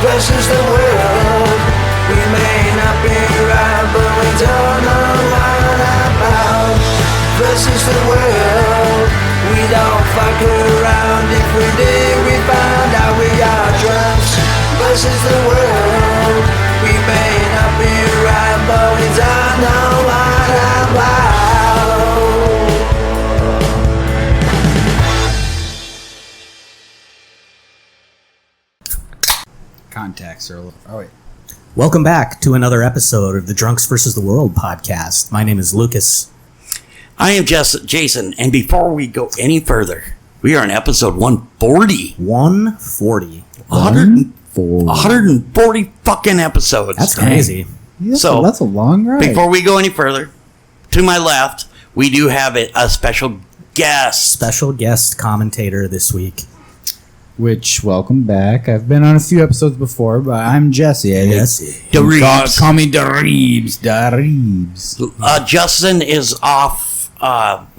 versus the world. We may not be right, but we don't know what about. Versus the world. We don't fuck around. If we did, we found out we are drunks. Versus the world. We may not be right, but we don't know what about. Contacts are a little... Oh, wait. Welcome back to another episode of the Drunks vs. the World podcast. My name is Lucas. I am Jason, and before we go any further, we are on episode 140. 140. 140 fucking episodes. That's crazy. Yeah, So, that's a long ride. Before we go any further, to my left, we do have a special guest. Special guest commentator this week. Which, welcome back. I've been on a few episodes before, but I'm Jesse. Yes. Call me Dareebs. Justin is off.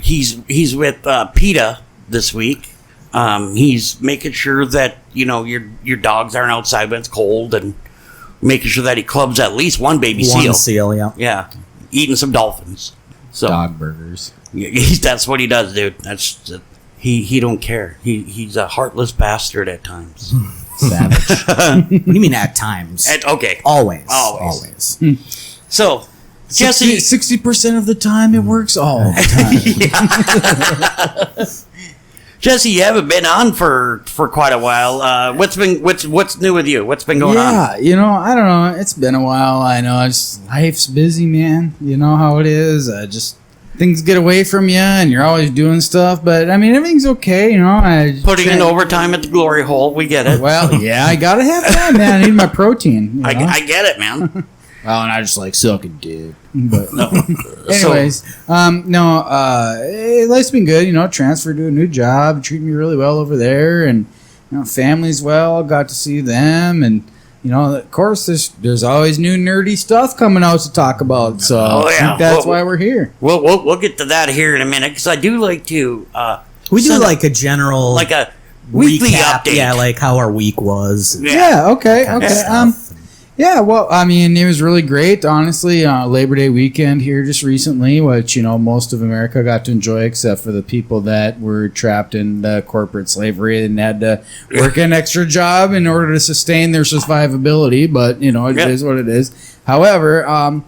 He's with PETA this week. He's making sure that your dogs aren't outside when it's cold, and making sure that he clubs at least one baby seal. One seal, yeah. Yeah, eating some dolphins. So Dog burgers. that's what he does, dude. He don't care. He's a heartless bastard at times. Savage. What do you mean at times? Okay. Always. So, Jesse, 60% of the time it works all the time. Jesse, you haven't been on for quite a while. What's new with you? What's been going on? I don't know. It's been a while. I know. Life's busy, man. You know how it is. Things get away from you, and you're always doing stuff. But I mean, everything's okay. Putting in overtime at the glory hole. We get it. Well, yeah, I gotta have that, man. I need my protein. I get it, man. Well, and I just like sucking dick. But No. anyways, life's been good. Transferred to a new job, treating me really well over there, and family's well. Got to see them, and of course, there's always new nerdy stuff coming out to talk about. So I think that's why we're here. We'll get to that here in a minute, because I do like to. We do like a general, like a weekly recap, update. yeah, like how our week was. Yeah. Okay. Stuff. Yeah, well, I mean, it was really great, honestly. Labor Day weekend here just recently, which, most of America got to enjoy except for the people that were trapped in corporate slavery and had to work an extra job in order to sustain their survivability. But, it is what it is. However, I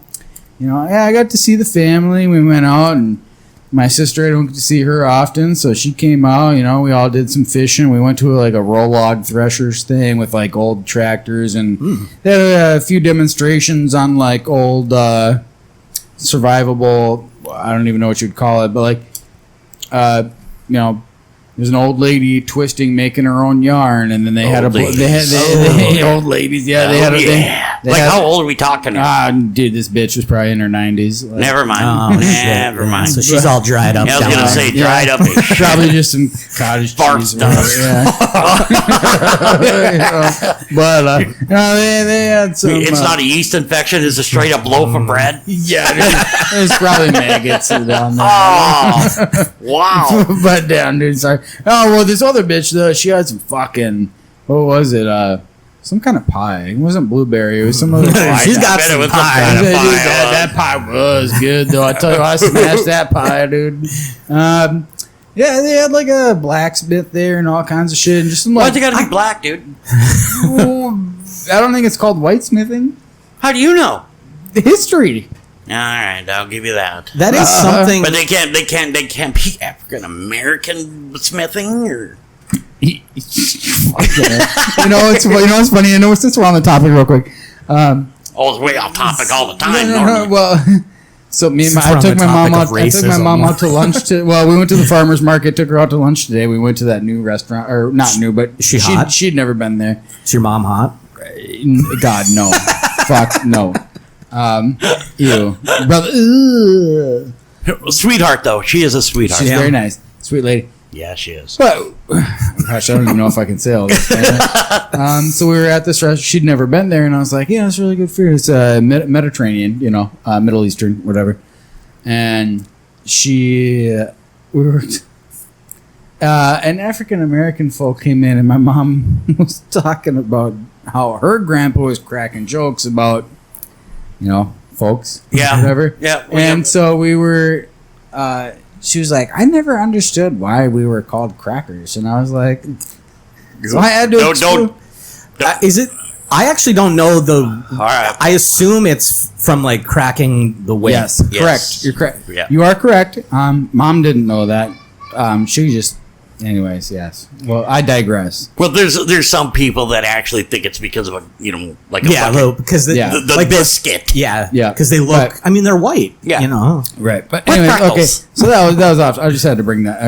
got to see the family. We went out, and my sister, I don't get to see her often, so she came out. We all did some fishing. We went to a roll log threshers thing with old tractors, and they had a few demonstrations on old survivable. I don't even know what you'd call it, but there's an old lady twisting, making her own yarn, and then they had old ladies. Yeah, they had how old are we talking? Dude, this bitch was probably in her 90s. Never mind. Oh, Never mind. So she's all dried up. I was going to say dried up. Probably just some cottage Fart cheese. stuff. But they had some. It's not a yeast infection. It's a straight up loaf of bread. Yeah, there's probably maggots down there. Oh, wow. But down, dude. Sorry. Oh well, this other bitch though, she had some fucking. What was it? Some kind of pie. It wasn't blueberry. It was some other pie. She's got some pie. Dude, that pie was good though. I tell you, I smashed that pie, dude. Yeah, they had a blacksmith there and all kinds of shit, and just some Why'd you gotta be black, dude? I don't think it's called whitesmithing. How do you know? The history. All right, I'll give you that. That is something. But they can't be African American smithing or. It's funny. Since we're on the topic, real quick. It's way off topic all the time. No. Well, so I took my mom out to lunch. We went to the farmer's market. Took her out to lunch today. We went to that new restaurant, or not new, but hot? She'd never been there. Is your mom hot? God, no. Fuck no. Ew, brother. Sweetheart, though. She is a sweetheart. She's very nice, sweet lady. Yeah, she is. But gosh, I don't even know if I can say all this. So we were at this restaurant. She'd never been there, and I was like, "Yeah, it's really good food. It's Mediterranean, Middle Eastern, whatever." And an African American folk came in, and my mom was talking about how her grandpa was cracking jokes about, folks, Yeah. whatever. Yeah. And so we were. She was like, I never understood why we were called crackers, and I was like, so I had to. Don't. Is it? I actually don't know the. All right. I assume it's from like cracking the whip. Yes, Yes. correct. You're correct. Yeah. You are correct. Mom didn't know that. She just. Anyways, yes. Well, I digress. Well, there's some people that actually think it's because of a like a Yeah, fucking- because Yeah. the like biscuit. Yeah, Yeah. because they look. But- I mean, they're white. Yeah. you know. Right. But With anyways, okay. freckles. So that was off. I just had to bring that,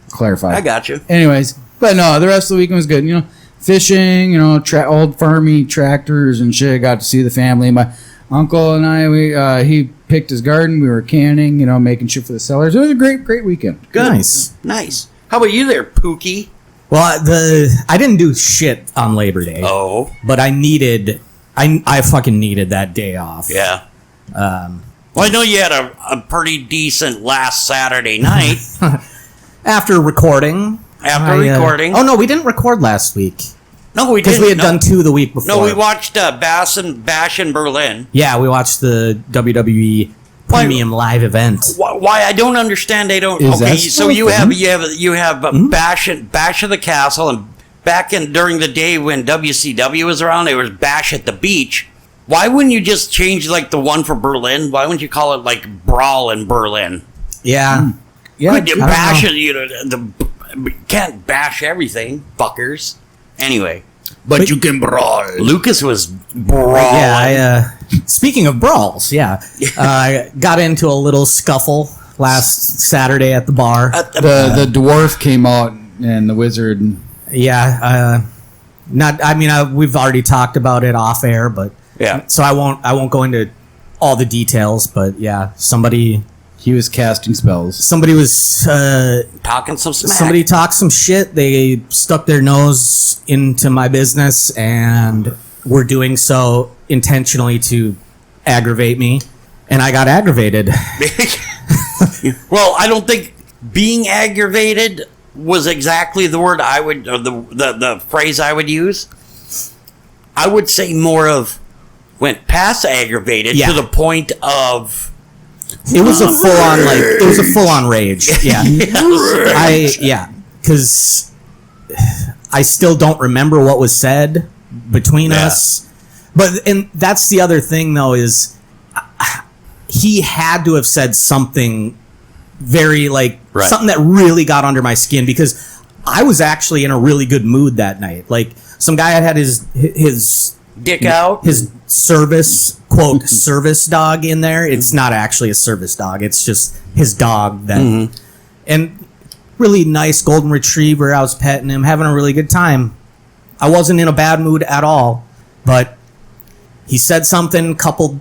clarify. I got you. Anyways, but no, the rest of the weekend was good. Fishing, old farmy tractors and shit. Got to see the family. My uncle and I, he picked his garden. We were canning, making shit for the sellers. It was a great weekend. Good. Nice. How about you there, Pookie? Well, I didn't do shit on Labor Day. Oh, But I fucking needed that day off. yeah. Well, I know you had a pretty decent last Saturday night. After recording. Recording. Oh no, we didn't record last week No, we because didn't. we had No. done 2 the week before. No, we watched Bash in Berlin. Yeah, we watched the WWE Why- Premium Live event. Why I don't understand? They don't. Is Okay, that so still you a have thing? Bash of the Castle, and back during the day when WCW was around, there was Bash at the Beach. Why wouldn't you just change like the one for Berlin? Why wouldn't you call it like Brawl in Berlin? Yeah. Yeah. Could you I don't bash know. it? Can't bash everything, fuckers. Anyway, But you can brawl. Lucas was brawling. Yeah, speaking of brawls, I got into a little scuffle last Saturday at the bar. The dwarf came out and the wizard. We've already talked about it off air, but Yeah. so I won't go into all the details, but yeah, somebody He was casting spells. was Talking some smack. somebody talked some shit. They stuck their nose into my business and were doing so intentionally to aggravate me, and I got aggravated. Well, I don't think being aggravated was exactly the word I would, or the phrase I would use. I would say more of went past aggravated Yeah. to the point of It was a full on rage. Yeah. Because I still don't remember what was said between Yeah. us. And that's the other thing though, is he had to have said something very Right. something that really got under my skin, because I was actually in a really good mood that night. Like, some guy had his dick out. his service service dog in there. It's not actually a service dog. It's just his dog that, and really nice golden retriever. I was petting him, having a really good time. I wasn't in a bad mood at all, but he said something coupled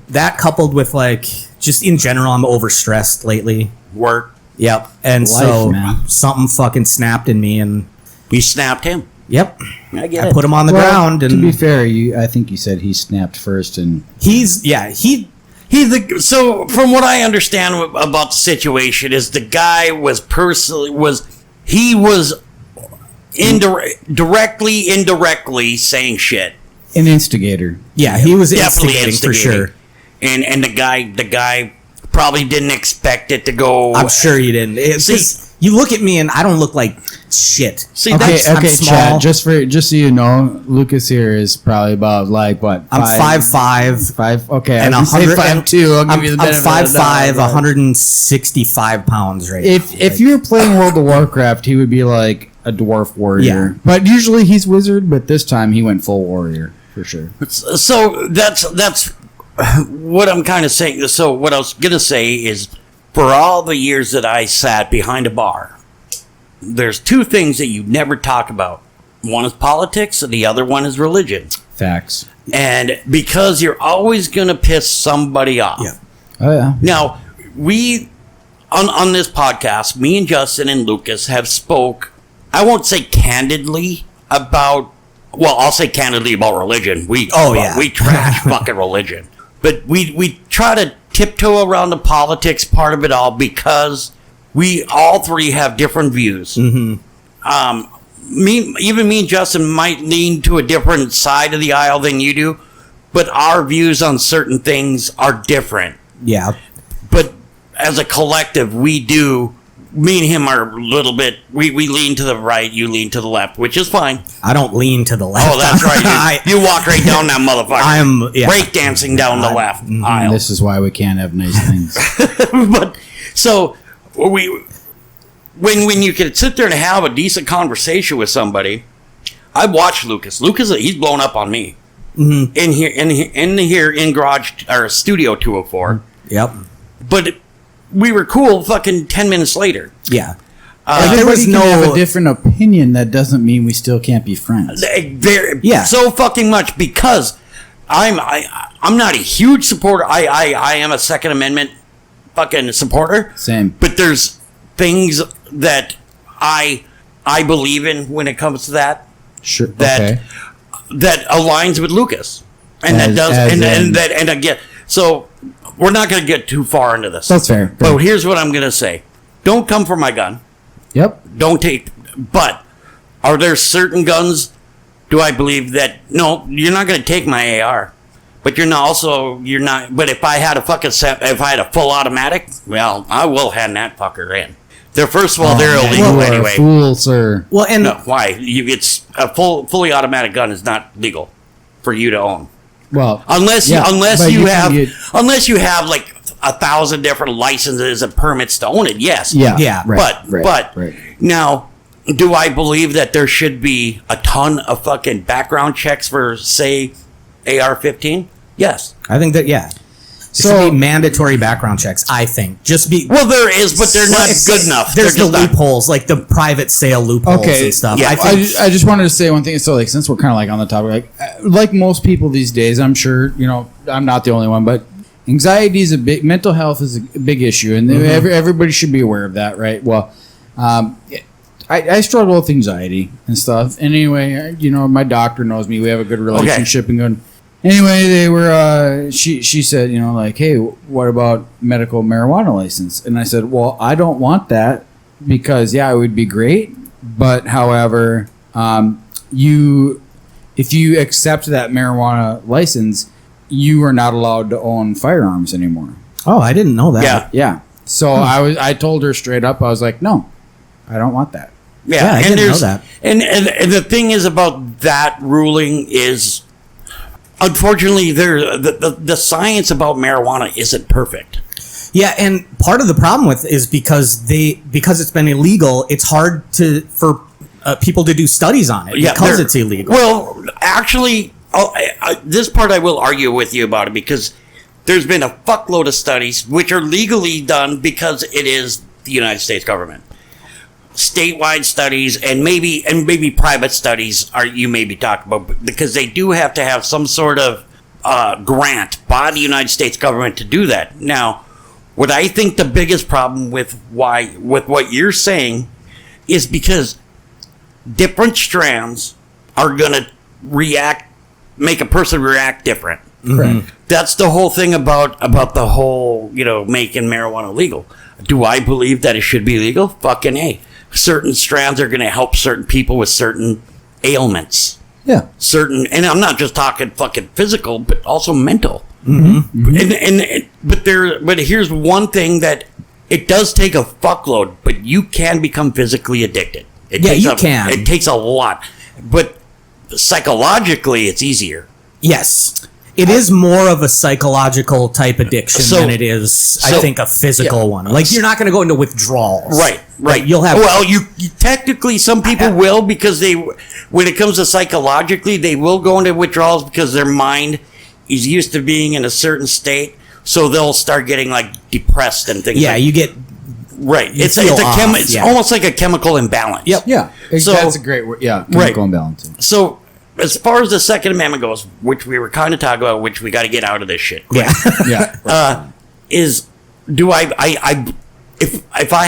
with just in general, I'm overstressed lately. Work. Yep. And Life, so man. something fucking snapped in me, and You snapped him. yep. I get I it. put him on the Well, ground, and to be fair, I think you said he snapped first, and So from what I understand about the situation is the guy was indirectly saying shit. an instigator. he was Definitely instigating for sure. And the guy probably didn't expect it to go. I'm sure you didn't. You look at me and I don't look like shit. See, Okay, that's I'm okay, small. Chad. Just so you know, Lucas here is probably about what? I'm 5'5", 5. Okay, and I was gonna say 100 5'2". I'll give you the I'm benefit of the doubt. 5'5", 165 pounds right now. If you were playing World of Warcraft, he would be like a dwarf warrior. Yeah. But usually he's wizard. But this time he went full warrior for sure. So that's what I'm kind of saying. So what I was gonna say is, for all the years that I sat behind a bar, there's 2 things that you never talk about. One is politics, and the other one is religion. Facts. And because you're always gonna piss somebody off. Yeah. Oh yeah. Now, we on this podcast, me and Justin and Lucas have spoke, I won't say candidly about, well, I'll say candidly about religion. We trash fucking religion. But we try to tiptoe around the politics part of it all because we all 3 have different views. Mm-hmm. me and Justin might lean to a different side of the aisle than you do, but our views on certain things are different. Yeah. But as a collective, me and him are a little bit, we lean to the right, you lean to the left, which is fine. I don't lean to the left. Oh, that's right. You walk right down that motherfucker. Breakdancing down the left aisle. This is why we can't have nice things. But so when you can sit there and have a decent conversation with somebody, I watched Lucas. He's blown up on me. Mm-hmm. in here in garage or studio 204. Yep. But we were cool. Fucking 10 minutes later. Yeah. There was no have a different opinion. That doesn't mean we still can't be friends. So fucking much, because I'm not a huge supporter. I am a Second Amendment fucking supporter. Same. But there's things that I believe in when it comes to that. Sure. That aligns with Lucas, and and again. So we're not going to get too far into this. That's fair. But here's what I'm going to say: don't come for my gun. Yep. Don't take. But are there certain guns? Do I believe that? No, you're not going to take my AR. But you're not. But if I had a full automatic, well, I will hand that fucker in. First of all, they're illegal you are anyway. A fool, sir. Well, and why? It's a fully automatic gun is not legal for you to own. Well, unless you have like 1,000 different licenses and permits to own it. Yes. Yeah. But now, do I believe that there should be a ton of fucking background checks for, say, AR-15? Yes. I think that There should be mandatory background checks, I think. Well, there is, but they're not good enough. There's the loopholes, like the private sale loopholes and stuff. Yeah, I just wanted to say one thing. So, like, since we're kind of like on the topic, like most people these days, I'm sure, I'm not the only one, but anxiety is mental health is a big issue, and everybody should be aware of that, right? Well, I struggle with anxiety and stuff. And anyway, my doctor knows me. We have a good relationship and good. Anyway, they were. She said, like, hey, what about medical marijuana license? And I said, well, I don't want that because it would be great, but however, if you accept that marijuana license, you are not allowed to own firearms anymore. Oh, I didn't know that. Yeah. So I told her straight up. I was like, no, I don't want that. Yeah, I didn't know that. And the thing is about that ruling is, unfortunately, the science about marijuana isn't perfect. Yeah, and part of the problem with is because it's been illegal, it's hard for people to do studies on it because it's illegal. Well, actually, this part I will argue with you about it, because there's been a fuckload of studies which are legally done because it is the United States government. Statewide studies and maybe private studies you may be talking about, because they do have to have some sort of grant by the United States government to do that. Make what I think the biggest problem with what you're saying is because different strands are going to make a person react different. Correct. That's the whole thing about the whole, making marijuana legal. Do I believe that it should be legal? Fucking A. Certain strands are going to help certain people with certain ailments. Yeah. And I'm not just talking fucking physical, but also mental. Mm-hmm. But here's one thing that it does take a fuckload, but you can become physically addicted. You can. It takes a lot, but psychologically, it's easier. Yes. It is more of a psychological type addiction than it is, I think, a physical one. Like, you're not going to go into withdrawals. Right. Like, you'll have... Well, you technically, some people will, because when it comes to psychologically, they will go into withdrawals because their mind is used to being in a certain state, so they'll start getting, like, depressed and things you get... Right. It's off, almost like a chemical imbalance. Yep. Yeah. So, that's a great word. Yeah. Chemical imbalance. So, as far as the Second Amendment goes, which we were kind of talking about, which we got to get out of this shit. Yeah. Yeah. Do if I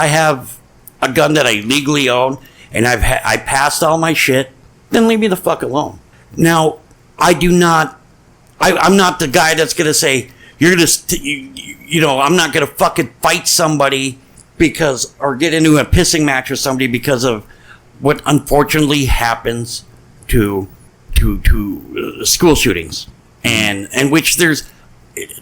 have a gun that I legally own and I passed all my shit, then leave me the fuck alone. Now, I'm not the guy that's gonna say you're gonna I'm not gonna fucking fight somebody or get into a pissing match with somebody because of what unfortunately happens to school shootings, and which there's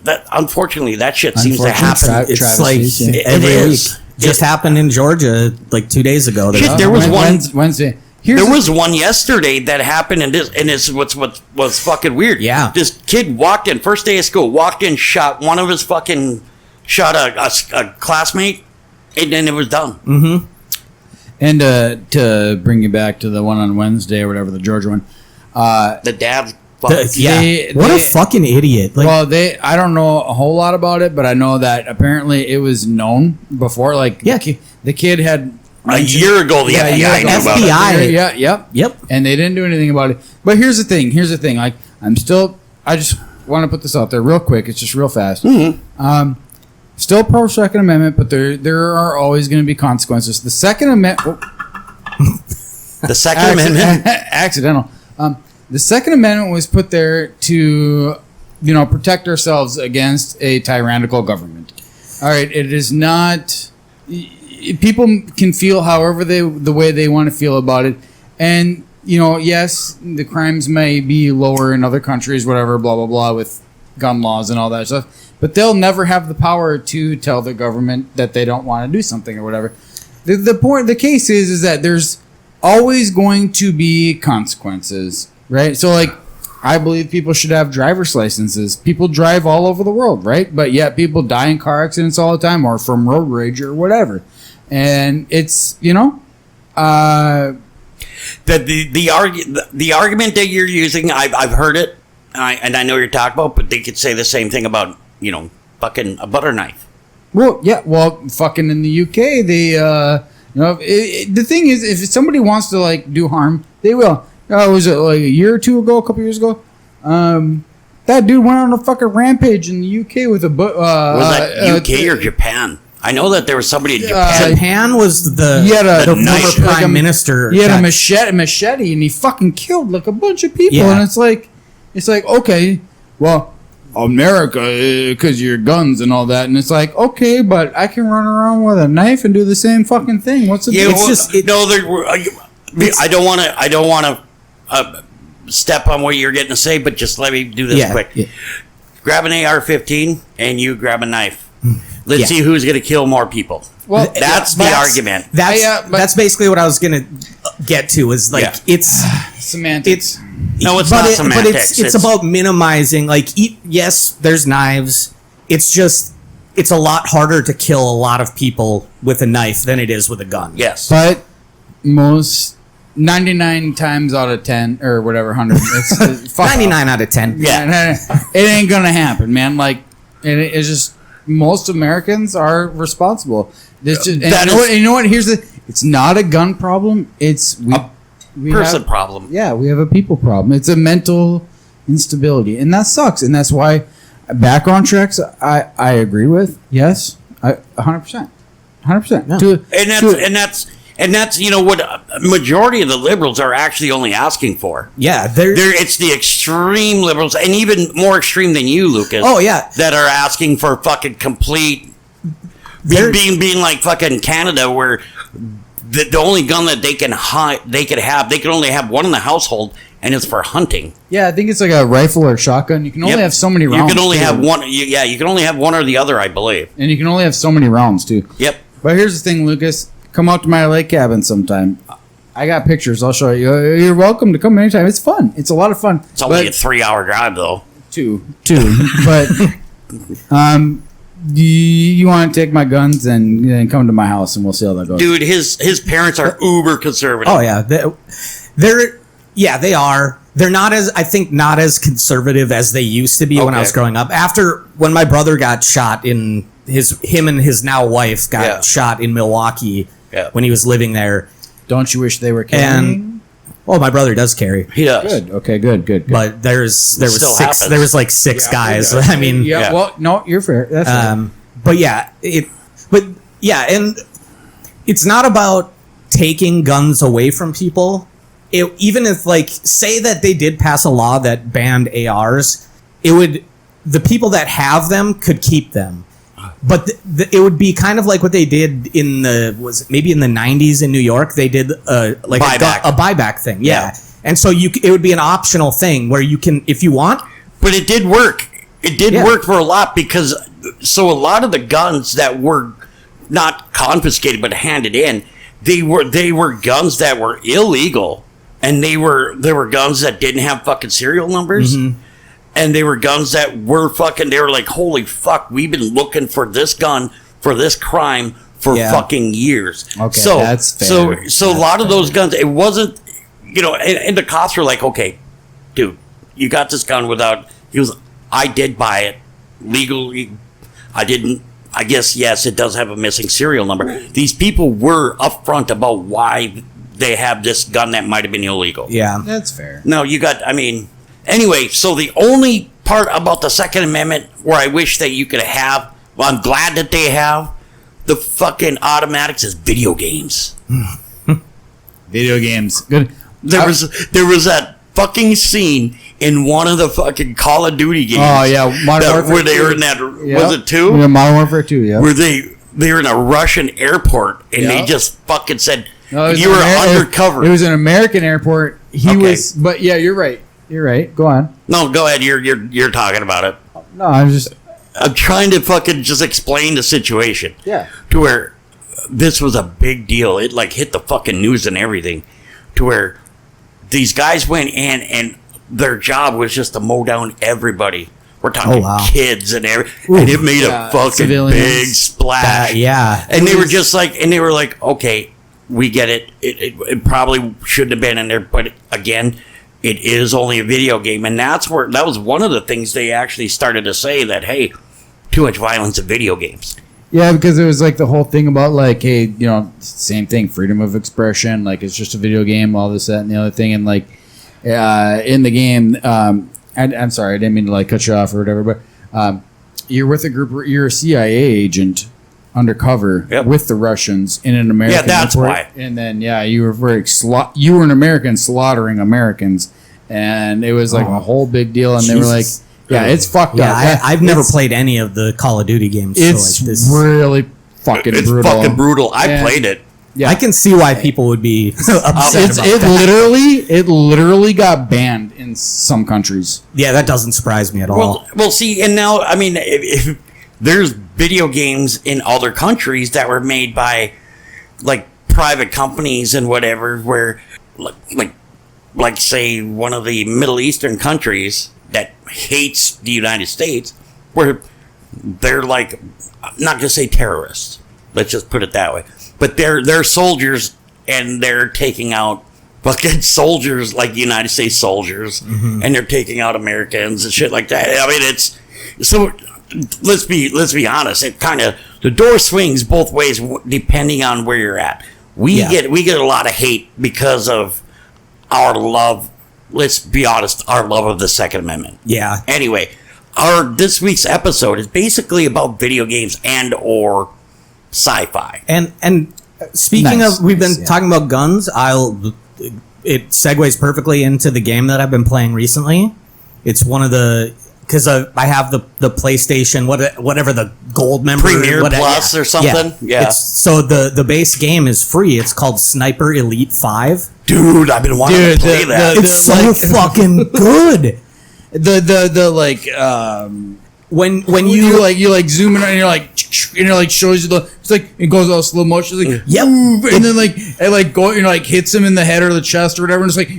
that unfortunately that shit seems to happen. It's like travesties, every It week. is. Just happened in Georgia like 2 days ago. Shit, there was one- Wednesday. There was one yesterday that happened, and this what's was fucking weird. Yeah. This kid walked in first day of school, shot one of his shot a classmate, and then it was done. Mm-hmm. And to bring you back to the one on Wednesday or whatever, the Georgia one. The dad, fucking, What a fucking idiot! Like, Well, I don't know a whole lot about it, but I know that apparently it was known before. Like, Yeah. the kid had a year ago the FBI yeah, knew about it. FBI. Yeah, yep. Yep. And they didn't do anything about it. But here's the thing. Like, I just want to put this out there real quick. It's just real fast. Mm-hmm. Still pro Second Amendment, but there are always going to be consequences. The Second Amendment. The Second Amendment. Accidental. The Second Amendment was put there to, protect ourselves against a tyrannical government. All right, it is not. People can feel however the way they want to feel about it, and yes, the crimes may be lower in other countries, whatever, blah blah blah, with gun laws and all that stuff. But they'll never have the power to tell the government that they don't want to do something or whatever. The case is that there's always going to be consequences, right? So, like, I believe people should have driver's licenses. People drive all over the world, right? But yet people die in car accidents all the time or from road rage or whatever. And it's, the argument that you're using, I've heard it, and I know what you're talking about, but they could say the same thing about, fucking a butter knife. Well, yeah, fucking in the UK, they, the thing is, if somebody wants to, like, do harm, they will. Was it like a year or two ago, a couple years ago? That dude went on a fucking rampage in the UK with a... Was that UK or Japan? I know that there was somebody in Japan. Japan was the knife. former prime minister. He had that- a machete, and he fucking killed like a bunch of people. Yeah. And it's like, okay, well, America, because your guns and all that, and it's like, okay, but I can run around with a knife and do the same fucking thing. What's the Yeah, deal? I don't want to step on what you're getting to say, but just let me do this quick. Yeah. Grab an AR-15 and you grab a knife. Let's Yeah. see who's going to kill more people. Well, That's the argument. That's basically what I was gonna get to. Is like Yeah. it's semantics. No, it's but not it- semantics. But it's about minimizing. Like, yes, there's knives. It's just it's a lot harder to kill a lot of people with a knife than it is with a gun. Yes. But most 99 times out of 10 or whatever 100, it's fuck off. 99 out of 10. Yeah. It ain't gonna happen, man. Like, it's just most Americans are responsible. This just, and you know what? Here's it's not a gun problem. It's we Person have, problem. Yeah, we have a people problem. It's a mental instability, and that sucks. And that's why background checks. I agree with. Yes, 100%, 100%. And that's what a majority of the liberals are actually only asking for. Yeah, It's the extreme liberals, and even more extreme than you, Lucas. Oh, yeah. that are asking for fucking complete. Being like fucking Canada, where the only gun that they can only have one in the household, and it's for hunting. Yeah, I think it's like a rifle or shotgun. You can only have so many rounds. You can only too. have one. You can only have one or the other, I believe. And you can only have so many rounds too. Yep. But here's the thing, Lucas. Come out to my lake cabin sometime. I got pictures. I'll show you. You're welcome to come anytime. It's fun. It's a lot of fun. It's only But- a 3-hour drive, though. two. But you want to take my guns and come to my house and we'll see how that goes. Dude, his parents are uber conservative. Oh yeah, they are. They're not as conservative as they used to be when I was Okay. growing up. When my brother got shot him and his now wife got shot in Milwaukee when he was living there. Don't you wish they were carrying? And my brother does carry. He does. Good. Okay. Good. But there was still six. happens. There was like six guys. I mean, Yeah. Well, no, you're fair. That's fair. but yeah, and it's not about taking guns away from people. Even if, like, say that they did pass a law that banned ARs, the people that have them could keep them. But it would be kind of like what they did in maybe in the 90s in New York. They did like a buyback thing. Yeah. And so it would be an optional thing where you can, if you want. But it did work. It did work for a lot because so a lot of the guns that were not confiscated but handed in, they were guns that were illegal, and they were guns that didn't have fucking serial numbers. Mm-hmm. And they were guns that were fucking, they were like, holy fuck, we've been looking for this gun for this crime for fucking years. Okay, so, that's fair. So a lot of those guns, it wasn't, and the cops were like, okay, dude, you got this gun without, I did buy it legally. I didn't, I guess, yes, it does have a missing serial number. These people were upfront about why they have this gun that might have been illegal. Yeah. That's fair. No, anyway, so the only part about the Second Amendment where I wish that you could have, well, I'm glad that they have the fucking automatics is video games. Video games. Good. There was that fucking scene in one of the fucking Call of Duty games. Oh, yeah. Modern Warfare where they 2. were in that, Yep. was it 2? Yeah, Modern Warfare 2, yeah. Where they were in a Russian airport and they just fucking said, No, you were undercover. It was an American airport. But yeah, you're right. You're right. Go on. No, go ahead. You're talking about it. No, I'm trying to fucking just explain the situation. Yeah. To where this was a big deal. It like hit the fucking news and everything. To where these guys went in and their job was just to mow down everybody. We're talking kids and everything. And it made a fucking civilians. big splash. And they were just like, okay, we get it. It probably shouldn't have been in there. But again, it is only a video game. And that was one of the things they actually started to say that, hey, too much violence in video games. Yeah, because it was like the whole thing about like, hey, same thing, freedom of expression. Like it's just a video game, all this, that, and the other thing. And like in the game, I'm sorry, I didn't mean to like cut you off or whatever, but you're with a group, you're a CIA agent undercover with the Russians in an American that's airport. why. And then you were you were an American slaughtering Americans, and it was like a whole big deal. And they were like, it's fucked up. I've never played any of the Call of Duty games. It's really fucking brutal. It's fucking brutal. I played it. Yeah. I can see why people would be upset about that. It literally got banned in some countries. Yeah, that doesn't surprise me at all. Well, see, and now, I mean, if there's video games in other countries that were made by, like, private companies and whatever, where, like say, one of the Middle Eastern countries that hates the United States, where they're, like, I'm not going to say terrorists. Let's just put it that way. But they're soldiers, and they're taking out fucking soldiers, like United States soldiers, and they're taking out Americans and shit like that. I mean, it's so. Let's be honest. It kind of the door swings both ways depending on where you're at. We get a lot of hate because of our love. Let's be honest, our love of the Second Amendment. Yeah. Anyway, this week's episode is basically about video games and or sci-fi. And speaking of, we've been talking about guns. It segues perfectly into the game that I've been playing recently. It's one of the, because I have the PlayStation, whatever the gold member, Premier Plus or something. Yeah. So the base game is free. It's called Sniper Elite 5. Dude, I've been wanting to play that. It's so fucking good. When you zoom in and you're like shows you it's like it goes all slow motion, like and then it hits him in the head or the chest or whatever, and it's like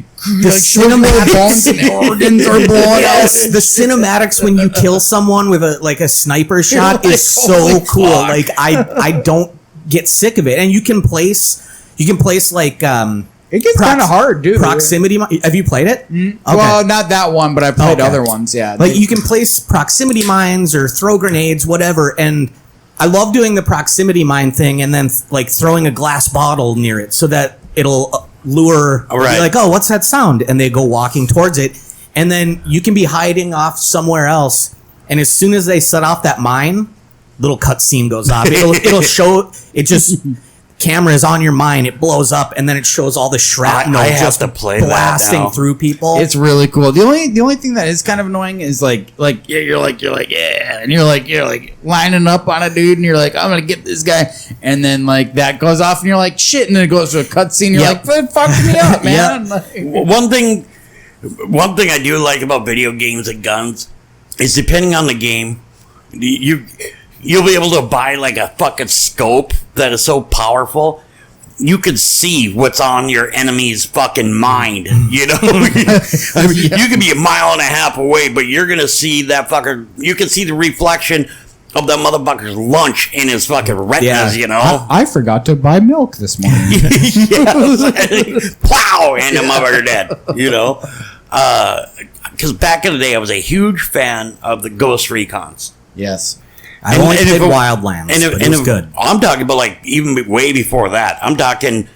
bones and organs are blowing out. The cinematics when you kill someone with a sniper shot is so cool. Fuck. Like I don't get sick of it, and you can place like it gets kind of hard, dude. Proximity. Have you played it? Okay. Well, not that one, but I played other ones. Yeah, like you can place proximity mines or throw grenades, whatever. And I love doing the proximity mine thing, and then like throwing a glass bottle near it so that it'll lure. Right. Like, oh, what's that sound? And they go walking towards it, and then you can be hiding off somewhere else. And as soon as they set off that mine, little cutscene goes off. It'll show it just. camera is on your mine, it blows up, and then it shows all the shrapnel I have just to play that blasting now. through people. It's really cool. The only thing that is kind of annoying is like yeah, you're like yeah, and you're like lining up on a dude, and you're like, I'm gonna get this guy, and then like that goes off, and you're like shit, and then it goes to a cutscene. You're Yep. like, fuck me up, man. Yep. Like, One thing I do like about video games and guns is depending on the game, you'll be able to buy like a fucking scope that is so powerful. You could see what's on your enemy's fucking mind, you know? I mean, you could be a mile and a half away, but you're gonna see that fucker. You can see the reflection of that motherfucker's lunch in his fucking retinas, you know? I forgot to buy milk this morning. Plow, and the motherfucker dead, you know? Because back in the day, I was a huge fan of the Ghost Recons. Yes. I only and played if it- Wildlands, but it was good. I'm talking about like even way before that. I'm talking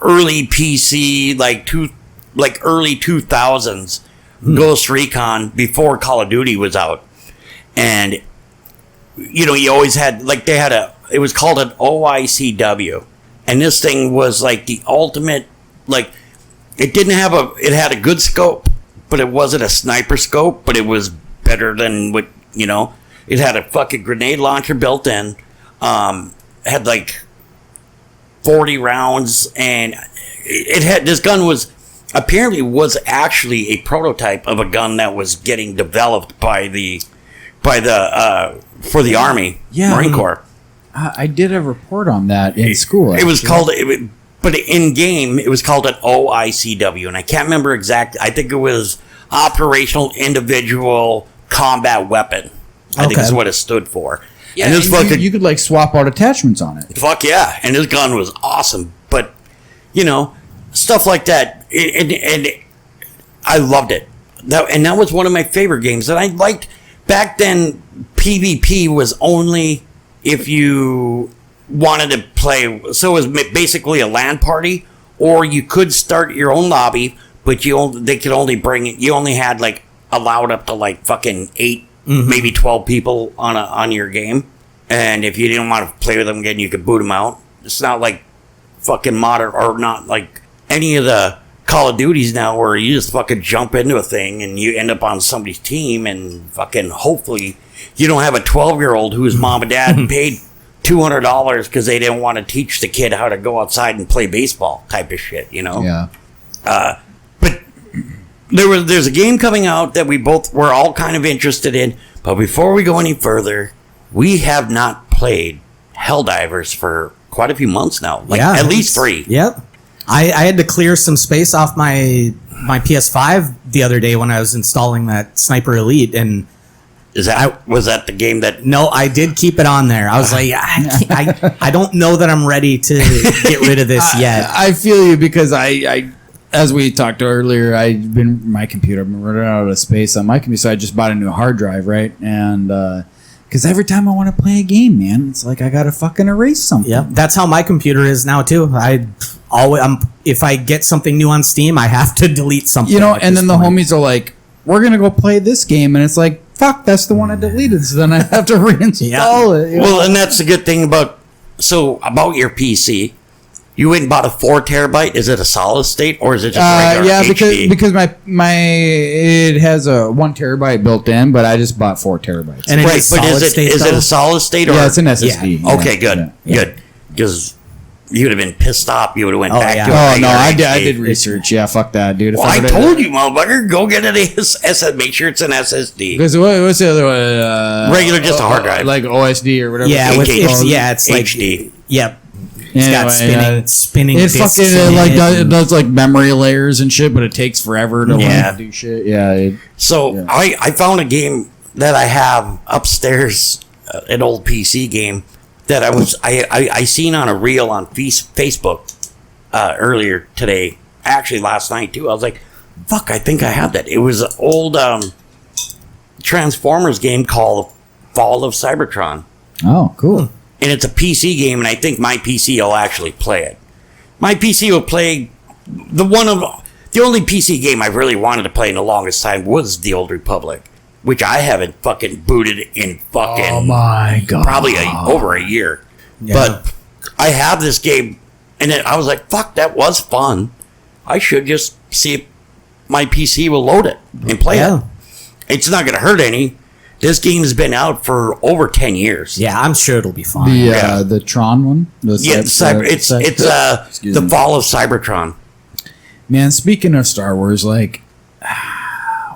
early PC, like early 2000s Ghost Recon before Call of Duty was out, and you know you always had like it was called an OICW, and this thing was like the ultimate like it had a good scope, but it wasn't a sniper scope, but it was better than what you know. It had a fucking grenade launcher built in. Had like 40 rounds, and this gun was actually a prototype of a gun that was getting developed for the Army, Marine Corps. I did a report on that in school. It was called, but in game it was called an OICW, and I can't remember exactly. I think it was Operational Individual Combat Weapon. I think is what it stood for. Yeah, and this fucking you could like swap out attachments on it. fuck yeah, and this gun was awesome. But you know, stuff like that, and I loved it. That was one of my favorite games that I liked back then. PvP was only if you wanted to play. So it was basically a LAN party, or you could start your own lobby, but they could only bring it. You only had like allowed up to like fucking 8. Maybe 12 people on your game, and if you didn't want to play with them again, you could boot them out. It's not like fucking modern or not like any of the Call of Duties now, where you just fucking jump into a thing and you end up on somebody's team, and fucking hopefully you don't have a 12-year-old whose mom and dad paid $200 because they didn't want to teach the kid how to go outside and play baseball type of shit, you know? Yeah. But there's a game coming out that we're all kind of interested in. But before we go any further, we have not played Helldivers for quite a few months now. Like at least 3. Yep. I had to clear some space off my PS5 the other day when I was installing that Sniper Elite, and was that the game that? no, I did keep it on there. I was like, I don't know that I'm ready to get rid of this yet. I feel you because I as we talked earlier, I've been running out of space on my computer, so I just bought a new hard drive, right? And because every time I want to play a game, man, it's like I gotta fucking erase something. Yep, that's how my computer is now too. If I get something new on Steam, I have to delete something. You know, at and this then the point. homies are like, "We're gonna go play this game," and it's like, "Fuck, that's the one I deleted." So then I have to reinstall it. You know? Well, and that's the good thing about your PC. You went and bought a 4 terabyte. Is it a solid state or is it just regular yeah, HD? because my it has a 1 terabyte built in, but I just bought 4 terabytes. And it right, is but solid state, is it though? a solid state or Yeah, it's an SSD. Yeah. Okay, good, Yeah. good. Because you'd have been pissed off. You would have went Oh, back yeah. to a Oh regular no, I HD. did research. Yeah, fuck that, dude. If Well, I would've- told you, motherfucker, go get an SS. Make sure it's an SSD. Because what's the other one? Regular, just a hard drive. like OSD or whatever. Yeah, HDD. it's like HD. Yep. It's got Anyway, spinning. It discs fucking in like it. does like memory layers and shit, but it takes forever to Yeah. like do shit. Yeah, So Yeah. I found a game that I have upstairs, an old PC game that I seen on a reel on Facebook earlier today, actually last night too. I was like, fuck, I think I have that. It was an old Transformers game called Fall of Cybertron. Oh, cool. And it's a PC game, and I think my PC will actually play it. My PC will play the only PC game I really wanted to play in the longest time was The Old Republic, which I haven't fucking booted in fucking Oh my god. probably over a year. Yeah. But I have this game, and then I was like, fuck, that was fun. I should just see if my PC will load it and play it. It's not going to hurt any. This game has been out for over 10 years. Yeah, I'm sure it'll be fine. The Tron one. It's the fall of Cybertron. Man, speaking of Star Wars, like,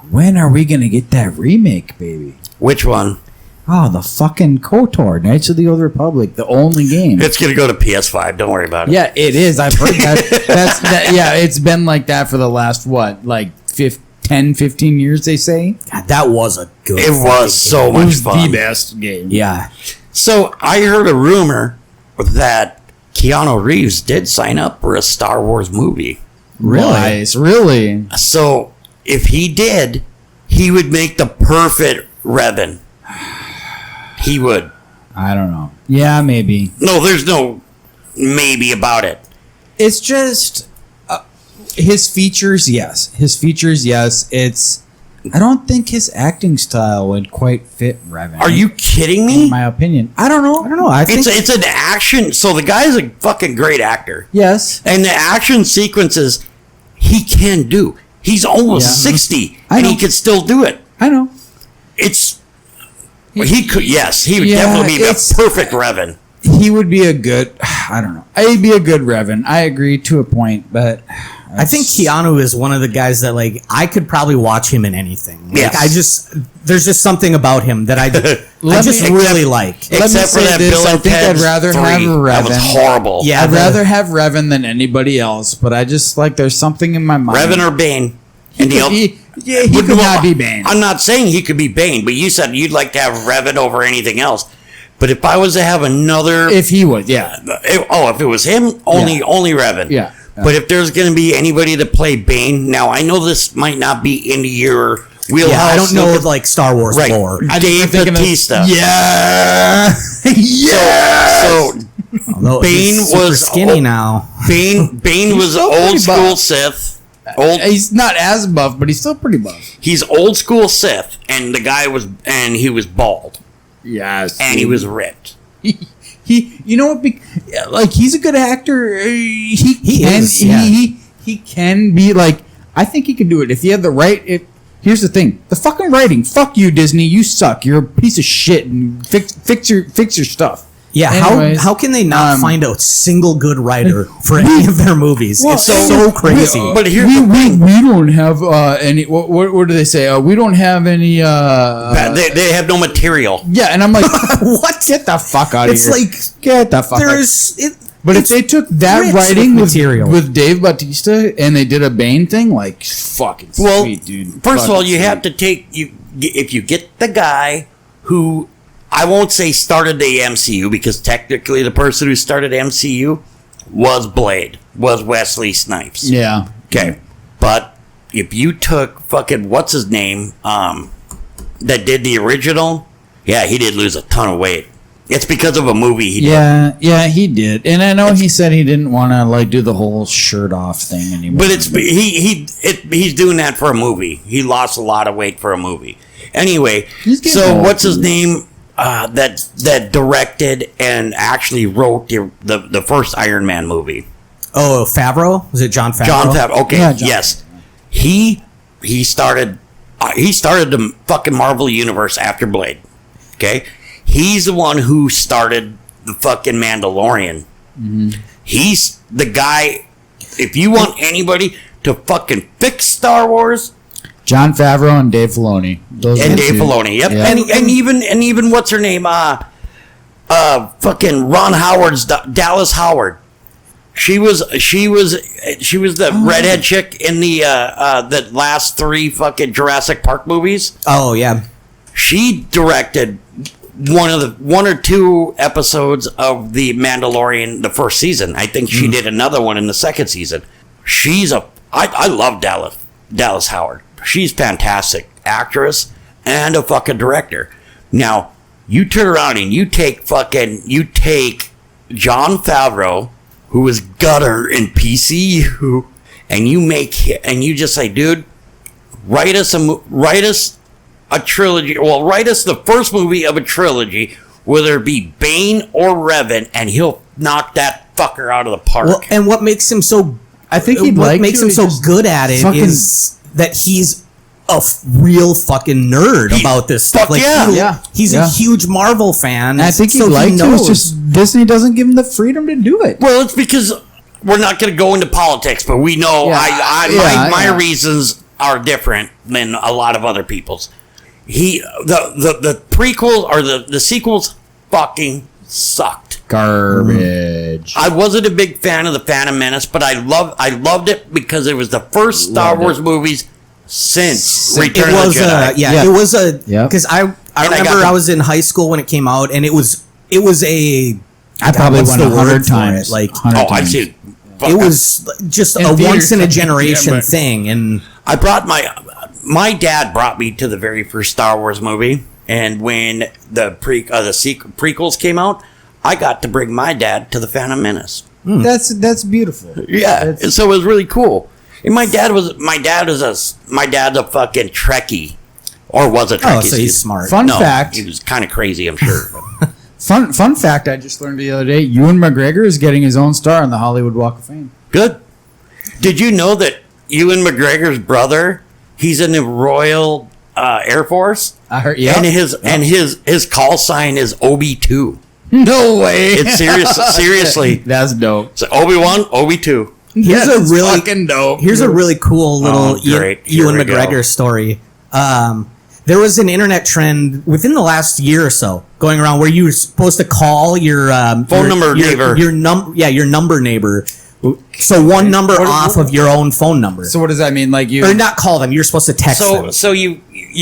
when are we gonna get that remake, baby? Which one? Oh, the fucking KOTOR, Knights of the Old Republic, the only game. It's gonna go to PS5. Don't worry about it. Yeah, it is. I've heard that. Yeah, it's been like that for the last, what, like 10, 15 years, they say? God, that was a good It was so It much was fun. the best game. Yeah. So I heard a rumor that Keanu Reeves did sign up for a Star Wars movie. Really? Nice, really? So if he did, he would make the perfect Revan. He would. I don't know. Yeah, maybe. No, there's no maybe about it. It's just his features, yes. His features, yes. I don't think his acting style would quite fit Revan. Are you kidding me? In my opinion. I don't know. I think It's an action. So the guy's a fucking great actor. Yes. And the action sequences he can do. He's almost 60 I and know. he could still do it. I know. He could, yes, he would Yeah, definitely be a it's- perfect Revan. He would be a good, I don't know. He'd be a good Revan. I agree to a point, but I think Keanu is one of the guys that, like, I could probably watch him in anything. Like, Yes. there's just something about him that I just really like. Let me Except for say that this, Bill I and think I'd Ted's rather 3. have That was Revan. horrible. Yeah. I'd rather have Revan than anybody else, but I just like there's something in my mind. Revan or Bane. he And could not be Bane. I'm not saying he could be Bane, but you said you'd like to have Revan over anything else. But if I was to have another, If he would, yeah. if it was him, only Revan. Yeah. But if there's going to be anybody to play Bane, now I know this might not be into your wheelhouse. Yeah, I don't know like Star Wars Right. lore. Dave thinking of- Bautista. Yeah. So Although Bane he's super was skinny now. Bane was still pretty old school buff. Sith. He's not as buff, but he's still pretty buff. He's old school Sith, and he was bald, Yes. and he was ripped. He you know what? Like he's a good actor. He can. is, yeah. He can be like. I think he can do it if he had the right. Here's the thing: the fucking writing. Fuck you, Disney. You suck. You're a piece of shit. And fix your stuff. Yeah, Anyways, how can they not find a single good writer for any of their movies? Well, it's so crazy. But here's the thing. we don't have any. What do they say? We don't have any. They have no material. Yeah, and I'm like, What? get the fuck out of It's here. like Get the fuck out. there's it. But if it's they took that rich writing with with material. with Dave Bautista and they did a Bane thing, like fucking Well, sweet, dude. first of all, Fucking you sweet. have to take if you get the guy who I won't say started the MCU because technically the person who started MCU was was Wesley Snipes. Yeah. Okay, but if you took fucking what's his name that did the original, yeah, he did lose a ton of weight. It's because of a movie he did. Yeah, he did, and I know he said he didn't want to like do the whole shirt off thing anymore. But he's doing that for a movie. He lost a lot of weight for a movie. Anyway, He's getting so old. what's his name that directed and actually wrote the first Iron Man movie? Oh, Favreau? Was it John Favreau? John Favreau. Okay, Yeah, John yes. He started the fucking Marvel universe after Blade. Okay, he's the one who started the fucking Mandalorian. He's the guy. If you want anybody to fucking fix Star Wars, John Favreau and Dave Filoni. Those are and the Dave two. Filoni, yep, Yeah. and even what's her name? Fucking Ron Howard's Dallas Howard. She was the redhead chick in the last 3 fucking Jurassic Park movies. Oh, yeah. She directed one or two episodes of the Mandalorian the first season. I think she did another one in the second season. I love Dallas Howard. She's fantastic actress and a fucking director. Now you turn around and you take John Favreau, who was gutter in PCU, and you just say, dude, write us a trilogy. Well, write us the first movie of a trilogy, whether it be Bane or Revan, and knocked that fucker out of the park. Well, and what makes him so I think he'd what like makes to, him he so just good at it fucking- is that he's a real fucking nerd about this stuff. fuck yeah. Yeah. He's Yeah. a huge Marvel fan. And I think he'd so like he to. knows. It's just Disney doesn't give him the freedom to do it. Well, it's because we're not going to go into politics, but we know my reasons are different than a lot of other people's. The prequels or the sequels fucking sucked. Garbage. I wasn't a big fan of the Phantom Menace, but I loved it because it was the first Star Wars movies since Return it of was the Jedi. Yeah. it was a Yep. because I And I got remember the- I was in high school when it came out, and it was a I probably what's went the 100 word for times. it? Like 100 Oh, I've times. seen. it was just In a theaters. once in a generation Yeah, but- thing, and I brought my dad brought me to the very first Star Wars movie, and when the prequels came out, I got to bring my dad to the Phantom Menace. That's beautiful. Yeah, and so it was really cool. And my dad's a fucking Trekkie, or was a Trekkie. oh, so he's smart. Fun No, fact. he was kind of crazy, I'm sure. Fun fact. I just learned the other day. Ewan McGregor is getting his own star on the Hollywood Walk of Fame. Good. Did you know that Ewan McGregor's brother? He's in the Royal Air Force, I heard. Yeah. and his call sign is Obi-2. No way. It's seriously. That's dope. So Obi-1, Obi-2. Here's That's a really fucking dope. Here's a really cool little great. Here Ewan we go. McGregor story. There was an internet trend within the last year or so going around where you were supposed to call your Phone number neighbor. your number neighbor. So one number off of your own phone number, So what does that mean? Like you? or not call them. You're supposed to text them. So you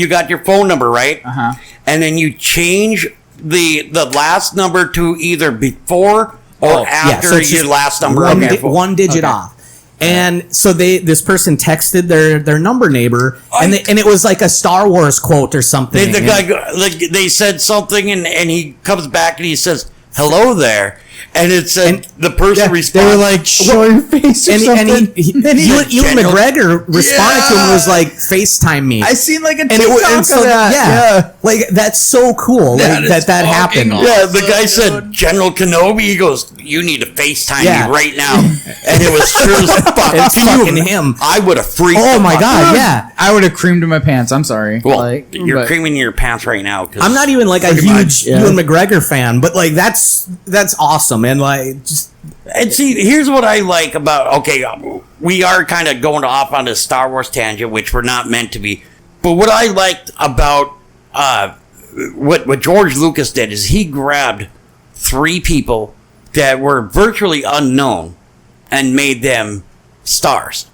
got your phone number, right? Uh-huh. And then you change the last number to either before or after so it's your just last number one, on your phone. one digit off. And so this person texted their number neighbor, and it was like a Star Wars quote or something. The guy, they said something, and he comes back and he says, "Hello there," and it said the person They responded. were like, show your face or and something. Ewan General- McGregor responded to him and was like, FaceTime me. I seen like a and TikTok and so of that. yeah, like that's so cool That like, is that fucking happened. awesome. Yeah, the guy said General Kenobi. He goes, "You need to FaceTime Yeah. me right now," and it was true as fuck. It's Can you fucking im- him. I would have freaked. Oh the my fuck god, out. yeah. I would have creamed in my pants. I'm sorry. Well, you're but- creaming your pants right now. 'Cause I'm not even like a Pretty huge much, yeah. Ewan McGregor fan, but like that's awesome and like just And see, here's what I like about. Okay, we are kind of going off on this Star Wars tangent, which we're not meant to be. But what I liked about what George Lucas did is he grabbed 3 people that were virtually unknown and made them stars.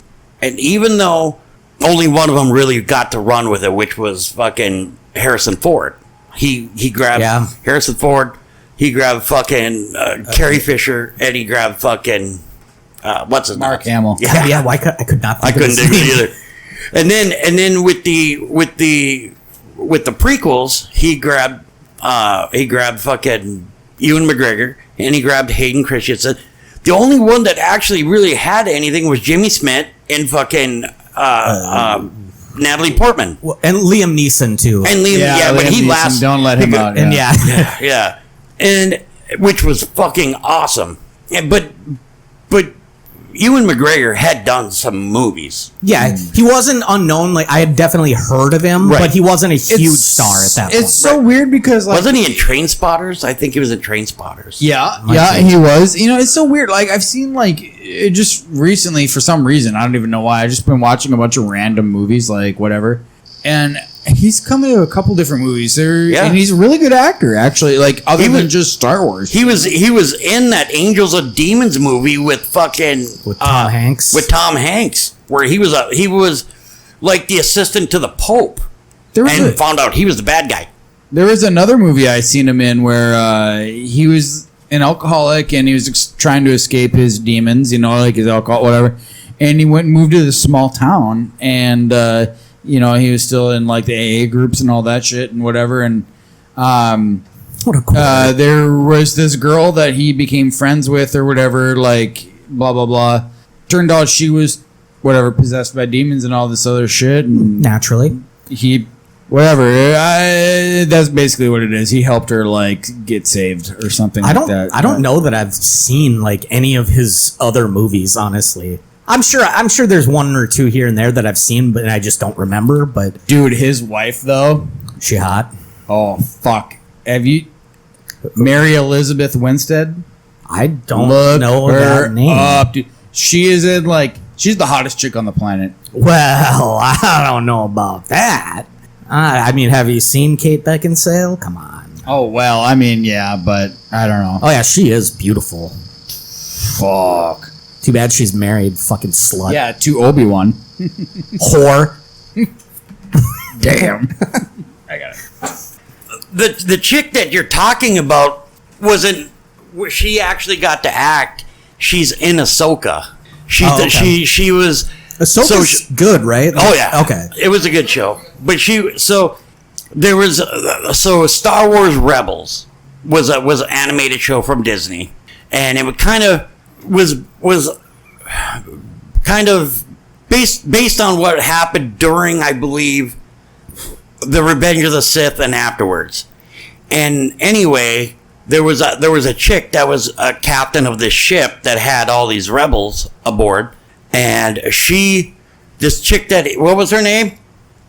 And even though only one of them really got to run with it, which was fucking Harrison Ford, he grabbed Yeah. Harrison Ford. He grabbed fucking Carrie Fisher, and he grabbed fucking what's his Mark name? Hamill. yeah, why I could not I think of couldn't his think of name. it either. And then with the prequels, he grabbed fucking Ewan McGregor, and he grabbed Hayden Christensen. The only one that actually really had anything was Jimmy Smith and fucking Natalie Portman. Well, and Liam Neeson too. And Liam, yeah, when Liam he Neeson, last, don't let him out. and yeah. yeah, and which was fucking awesome. Yeah, but Ewan McGregor had done some movies. Yeah, he wasn't unknown. Like I had definitely heard of him, Right. but he wasn't a huge star at that point. It's so weird because like Wasn't he in Train Spotters? I think he was in Train Spotters. yeah, Might yeah, be. he was. You know, it's so weird. Like I've seen like it just recently for some reason I don't even know why. I just been watching a bunch of random movies like whatever, and he's come to a couple different movies. Yeah. And he's a really good actor actually. Like other He than was- just Star Wars. He was in that Angels and Demons movie with fucking With Tom Hanks? With Tom Hanks, where he was like the assistant to the Pope, There was and a- found out he was the bad guy. There was another movie I seen him in where he was an alcoholic and he was trying to escape his demons, you know, like his alcohol, whatever. And he went and moved to this small town, and you know, he was still in like the AA groups and all that shit and whatever. And What a cool. there was this girl that he became friends with or whatever, like blah blah blah. Turned out she was whatever possessed by demons and all this other shit, and Naturally. he whatever. That's basically what it is. He helped her like get saved or something. I don't. Like that. I don't know that I've seen like any of his other movies. Honestly, I'm sure there's one or two here and there that I've seen, but I just don't remember. But Dude, his wife though. she hot. Oh fuck! Have you Mary Elizabeth Winstead? I don't Look know her that name. up, dude. She is in like she's the hottest chick on the planet. Well, I don't know about that. I mean, have you seen Kate Beckinsale? Come on. Oh well, I mean, yeah, but I don't know. Oh yeah, she is beautiful. Fuck. Too bad she's married. Fucking slut. Yeah, to Obi-Wan. Whore. Damn. I got it. The chick that you're talking about wasn't. She actually got to act. She's in Ahsoka. She was. Ahsoka's good, right? Oh yeah. Okay. It was a good show, but there was Star Wars Rebels was an animated show from Disney, and it kind of was kind of based on what happened during, I believe, the Revenge of the Sith and afterwards. And anyway, there was a chick that was a captain of this ship that had all these rebels aboard, and this chick what was her name?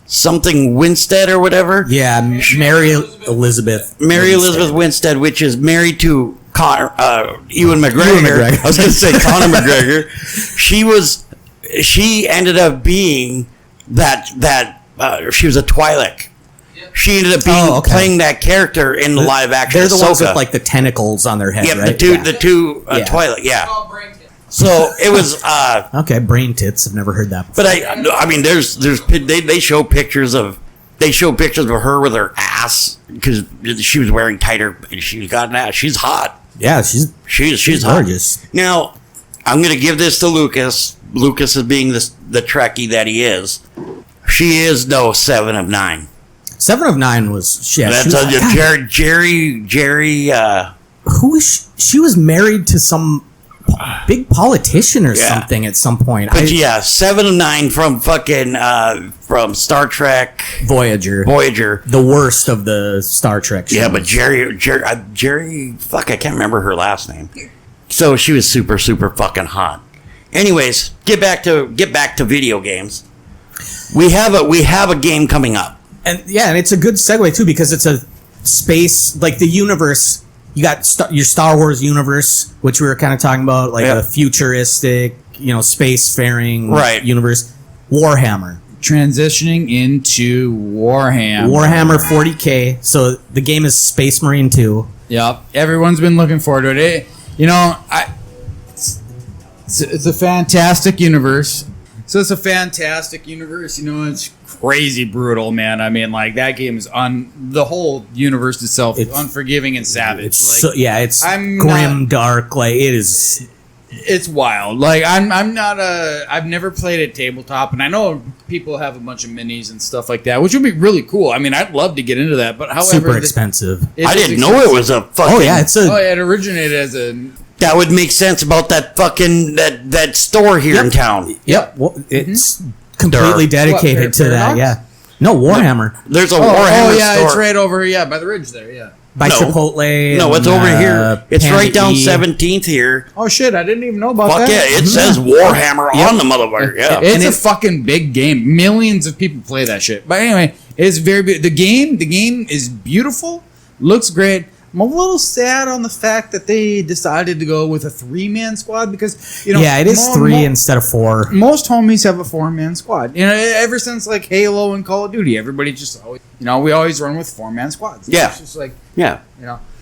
Something Winstead or whatever. Yeah, Mary Elizabeth Winstead, which is married to Ewan McGregor. Ewan McGregor. I was going to say Conor McGregor. She ended up being she was a Twi'lek. She ended up playing that character in the live action. They're the ones Ahsoka. with like the tentacles on their head, Yeah, right? the two Twi'lek. Yeah. So it was. Okay, brain tits. I've never heard that before. But I mean, they show pictures of her with her ass because she was wearing tighter. She's got an ass. She's hot. Yeah, she's hot. gorgeous. Now, I'm going to give this to Lucas. Lucas is being the Trekkie that he is. She is no 7 of 9. 7 of 9 was That's Jerry. Who is she was married to some big politician or something at some point. But 7 of 9 from fucking from Star Trek Voyager, the worst of the Star Trek shows. Yeah, but Jerry, fuck, I can't remember her last name. So she was super, super fucking hot. Anyways, get back to video games. We have a game coming up. And it's a good segue too because it's a space like the universe. You got your Star Wars universe, which we were kind of talking about, like a futuristic, spacefaring universe. Warhammer. Transitioning into Warhammer. Warhammer 40K. So the game is Space Marine 2. Yep. Everyone's been looking forward to it. It's a fantastic universe. So it's a fantastic universe. It's crazy brutal, man. I mean, like that game is the whole universe itself is unforgiving and savage. It's grim, dark. Like it is. It's wild. Like I've never played at tabletop, and I know people have a bunch of minis and stuff like that, which would be really cool. I mean, I'd love to get into that, but however, super expensive. I didn't know it was a fucking. it originated as a. That would make sense about that fucking that store here in town. Yep. Well, it's completely dedicated to that. Yeah. No, Warhammer. There's a Warhammer store. It's right over here, by the ridge there, yeah. By Chipotle. No, it's over here. It's Panda right down E. 17th here. Oh shit, I didn't even know about Fuck that. yeah, it says Warhammer on the motherfucker. Yeah. It's a fucking big game. Millions of people play that shit. But anyway, it's very the game is beautiful, looks great. I'm a little sad on the fact that they decided to go with a 3-man squad because it is 3 instead of 4. Most homies have a 4-man squad. Ever since like Halo and Call of Duty, everybody just always, we always run with 4-man squads. Yeah, it's just like yeah.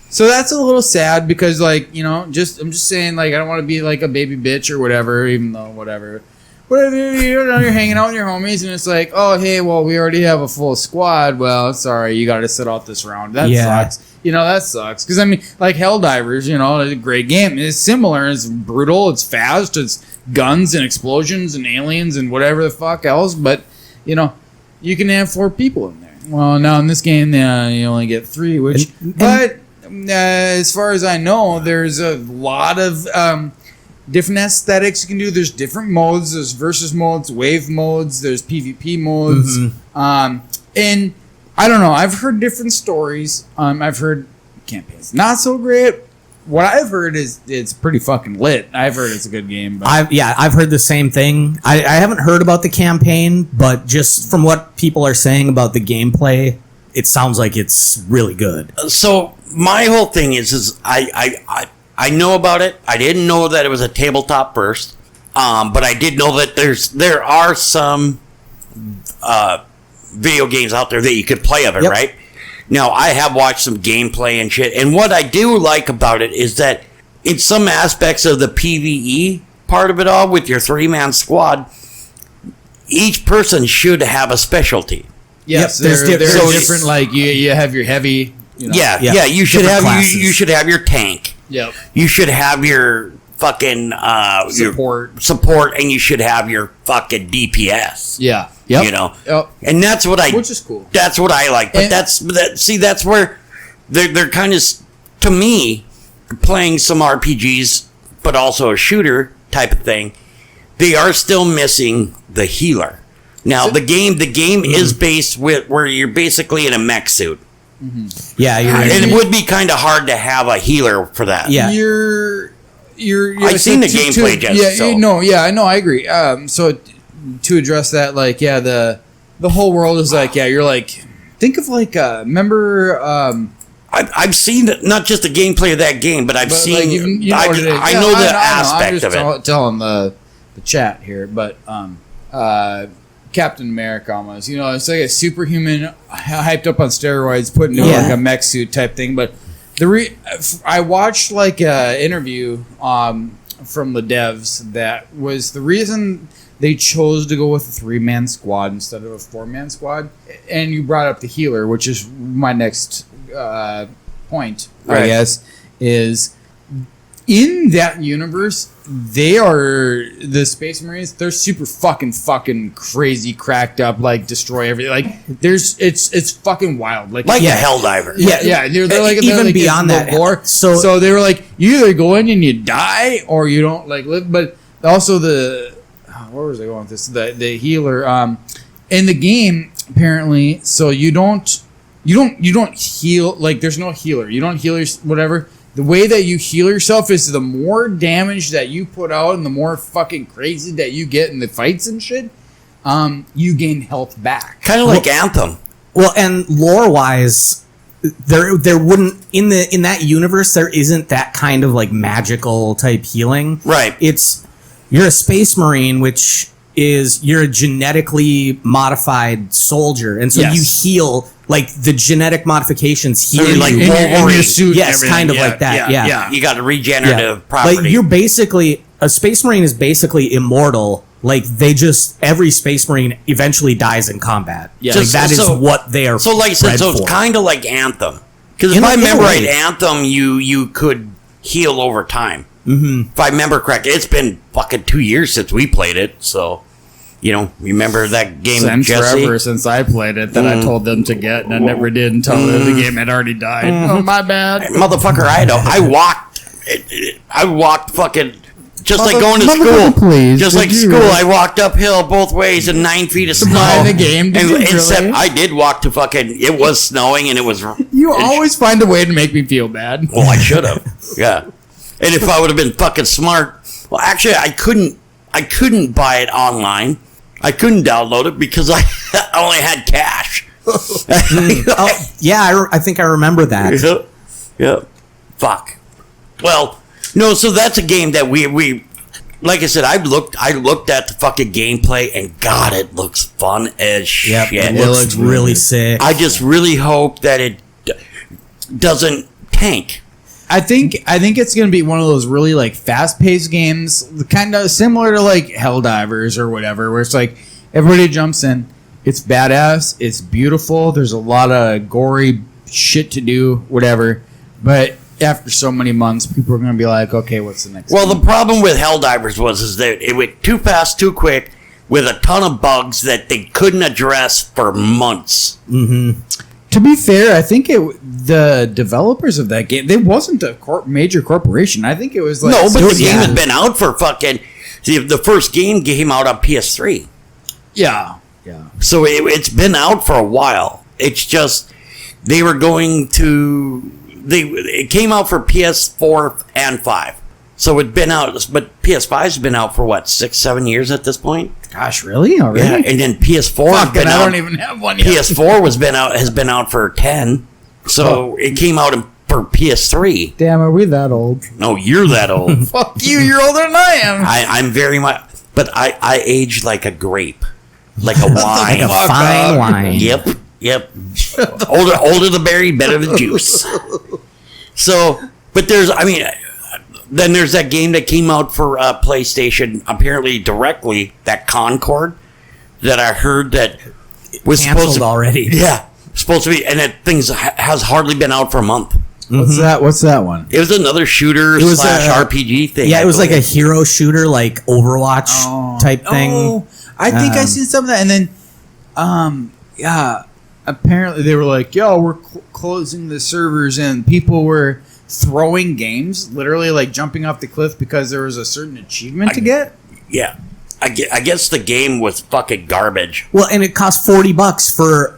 So that's a little sad because I'm just saying like I don't want to be like a baby bitch or whatever, even though whatever you're hanging out with your homies and it's like, oh hey, well we already have a full squad. Well, sorry, you got to sit out this round. That sucks. That sucks because I mean, like Helldivers, it's a great game. It's similar. It's brutal. It's fast. It's guns and explosions and aliens and whatever the fuck else. But you can have 4 people in there. Well, now in this game, you only get 3. But as far as I know, there's a lot of different aesthetics you can do. There's different modes. There's versus modes, wave modes. There's PvP modes. And I don't know. I've heard different stories. I've heard campaigns not so great. What I've heard is it's pretty fucking lit. I've heard it's a good game. But I've heard the same thing. I haven't heard about the campaign, but just from what people are saying about the gameplay, it sounds like it's really good. So my whole thing is I know about it. I didn't know that it was a tabletop first, but I did know that there are some video games out there that you could play of it, Yep. right? Now, I have watched some gameplay and shit, and what I do like about it is that in some aspects of the PvE part of it all, with your 3-man squad, each person should have a specialty. yes, Yep, there's there's different. Like you have your heavy. You know, Yeah, you should Different have classes. you should have your tank. Yep. You should have your fucking Support. your support, and you should have your fucking DPS. Yeah. Yep. You know, Yep. and that's what I. Which is cool. That's what I like. But And- that's where they're kind of, to me, playing some RPGs, but also a shooter type of thing. They are still missing the healer. Now the game is based with where you're basically in a mech suit, Yeah, and it would be kind of hard to have a healer for that. Yeah. You're I've seen the gameplay, Jess, Yeah, so- I know, I agree. So to address that, like, yeah, the whole world is like, yeah, you're like, think of like, remember, I've seen not just the gameplay of that game, but I've but, seen. like, you know I, what it is. I Yeah, know the I'm aspect just of it. telling the chat here, but Captain America almost, you know, it's like a superhuman hyped up on steroids, put into Yeah. like a mech suit type thing. But I watched like a interview from the devs that was the reason they chose to go with a 3-man squad instead of a 4-man squad. And you brought up the healer, which is my next point, I Right. guess, is in that universe, they are the Space Marines. They're super fucking crazy, cracked up, like destroy everything. Like it's fucking wild. Like Like a Helldiver. yeah. They're like Even they're like beyond it's that, gore. so- So they were like, you either go in and you die, or you don't like live. But also where was I going with this? The healer in the game apparently. So you don't heal. Like there's no healer. You don't heal whatever. The way that you heal yourself is the more damage that you put out and the more fucking crazy that you get in the fights and shit, you gain health back. Kind of like Anthem. Well, and lore wise, there wouldn't in that universe there isn't that kind of like magical type healing. Right. It's you're a space marine, which is you're a genetically modified soldier, and so Yes. you heal like the genetic modifications heal Like you. in your Wolverine. suit and Yes, everything. kind of like that. Yeah. You got a regenerative property. Like you're basically a space marine is basically immortal. Like every space marine eventually dies in combat. Yeah. Like that is what they are. So, like I said, bred so it's for. kind of like Anthem. Because if In a- I in a remember right, way. Anthem, you could heal over time. Mm-hmm. If I remember correctly, it's been fucking 2 years since we played it. So, remember that game, Since Jesse? forever since I played it that I told them to get and I never did until the game had already died. Oh my bad. Motherfucker, I walked fucking just like going to motherfucker, school. please, Just did like you school, really? I walked uphill both ways in 9 feet of snow. play the game, did you except really? I did walk to fucking. It was snowing and it was. You always find a way to make me feel bad. Well, I should have. Yeah. And if I would have been fucking smart, well, actually, I couldn't buy it online. I couldn't download it because I only had cash. Oh, yeah, I think I remember that. Yeah. Fuck. Well, no. So that's a game that we like I said. I looked at the fucking gameplay and God, it looks fun as Yep, shit. it looks really sick. I just really hope that it doesn't tank. I think it's gonna be one of those really like fast paced games, kind of similar to like Helldivers or whatever, where it's like everybody jumps in. It's badass. It's beautiful. There's a lot of gory shit to do, whatever. But after so many months, people are gonna be like, okay, what's the next? Well, game? the problem with Helldivers was that it went too fast, too quick, with a ton of bugs that they couldn't address for months. To be fair, I think the developers of that game, they wasn't a major corporation. I think it was like No, but the yeah. game had been out for fucking. The first game came out on PS3, yeah. so it's been out for a while. It's just they were going to. It came out for PS4 and 5. So it'd been out, but PS5's been out for what, 6-7 years at this point? Gosh, really? Already? Yeah, and then PS4 has Fuck, been and out. I don't even have one yet. PS4 has been out for 10. So it came out for PS3. Damn, are we that old? No, you're that old. Fuck you, you're older than I am. I'm very much, but I age like a grape, like a wine. Like a fine wine. Yep. older the berry, better the juice. So, but then there's that game that came out for PlayStation, apparently directly, that Concord, that I heard that was Canceled supposed to already. Yeah, supposed to be, and that thing's has hardly been out for a month. What's that? What's that one? It was another shooter was slash a- RPG thing. Yeah, I it was like a believe. hero shooter, like Overwatch type thing. Oh, I think I Um, seen some of that, and then, yeah, apparently they were like, "Yo, we're closing the servers," and people were throwing games, literally like jumping off the cliff because there was a certain achievement to get. Yeah. I guess the game was fucking garbage. Well, and it cost $40 for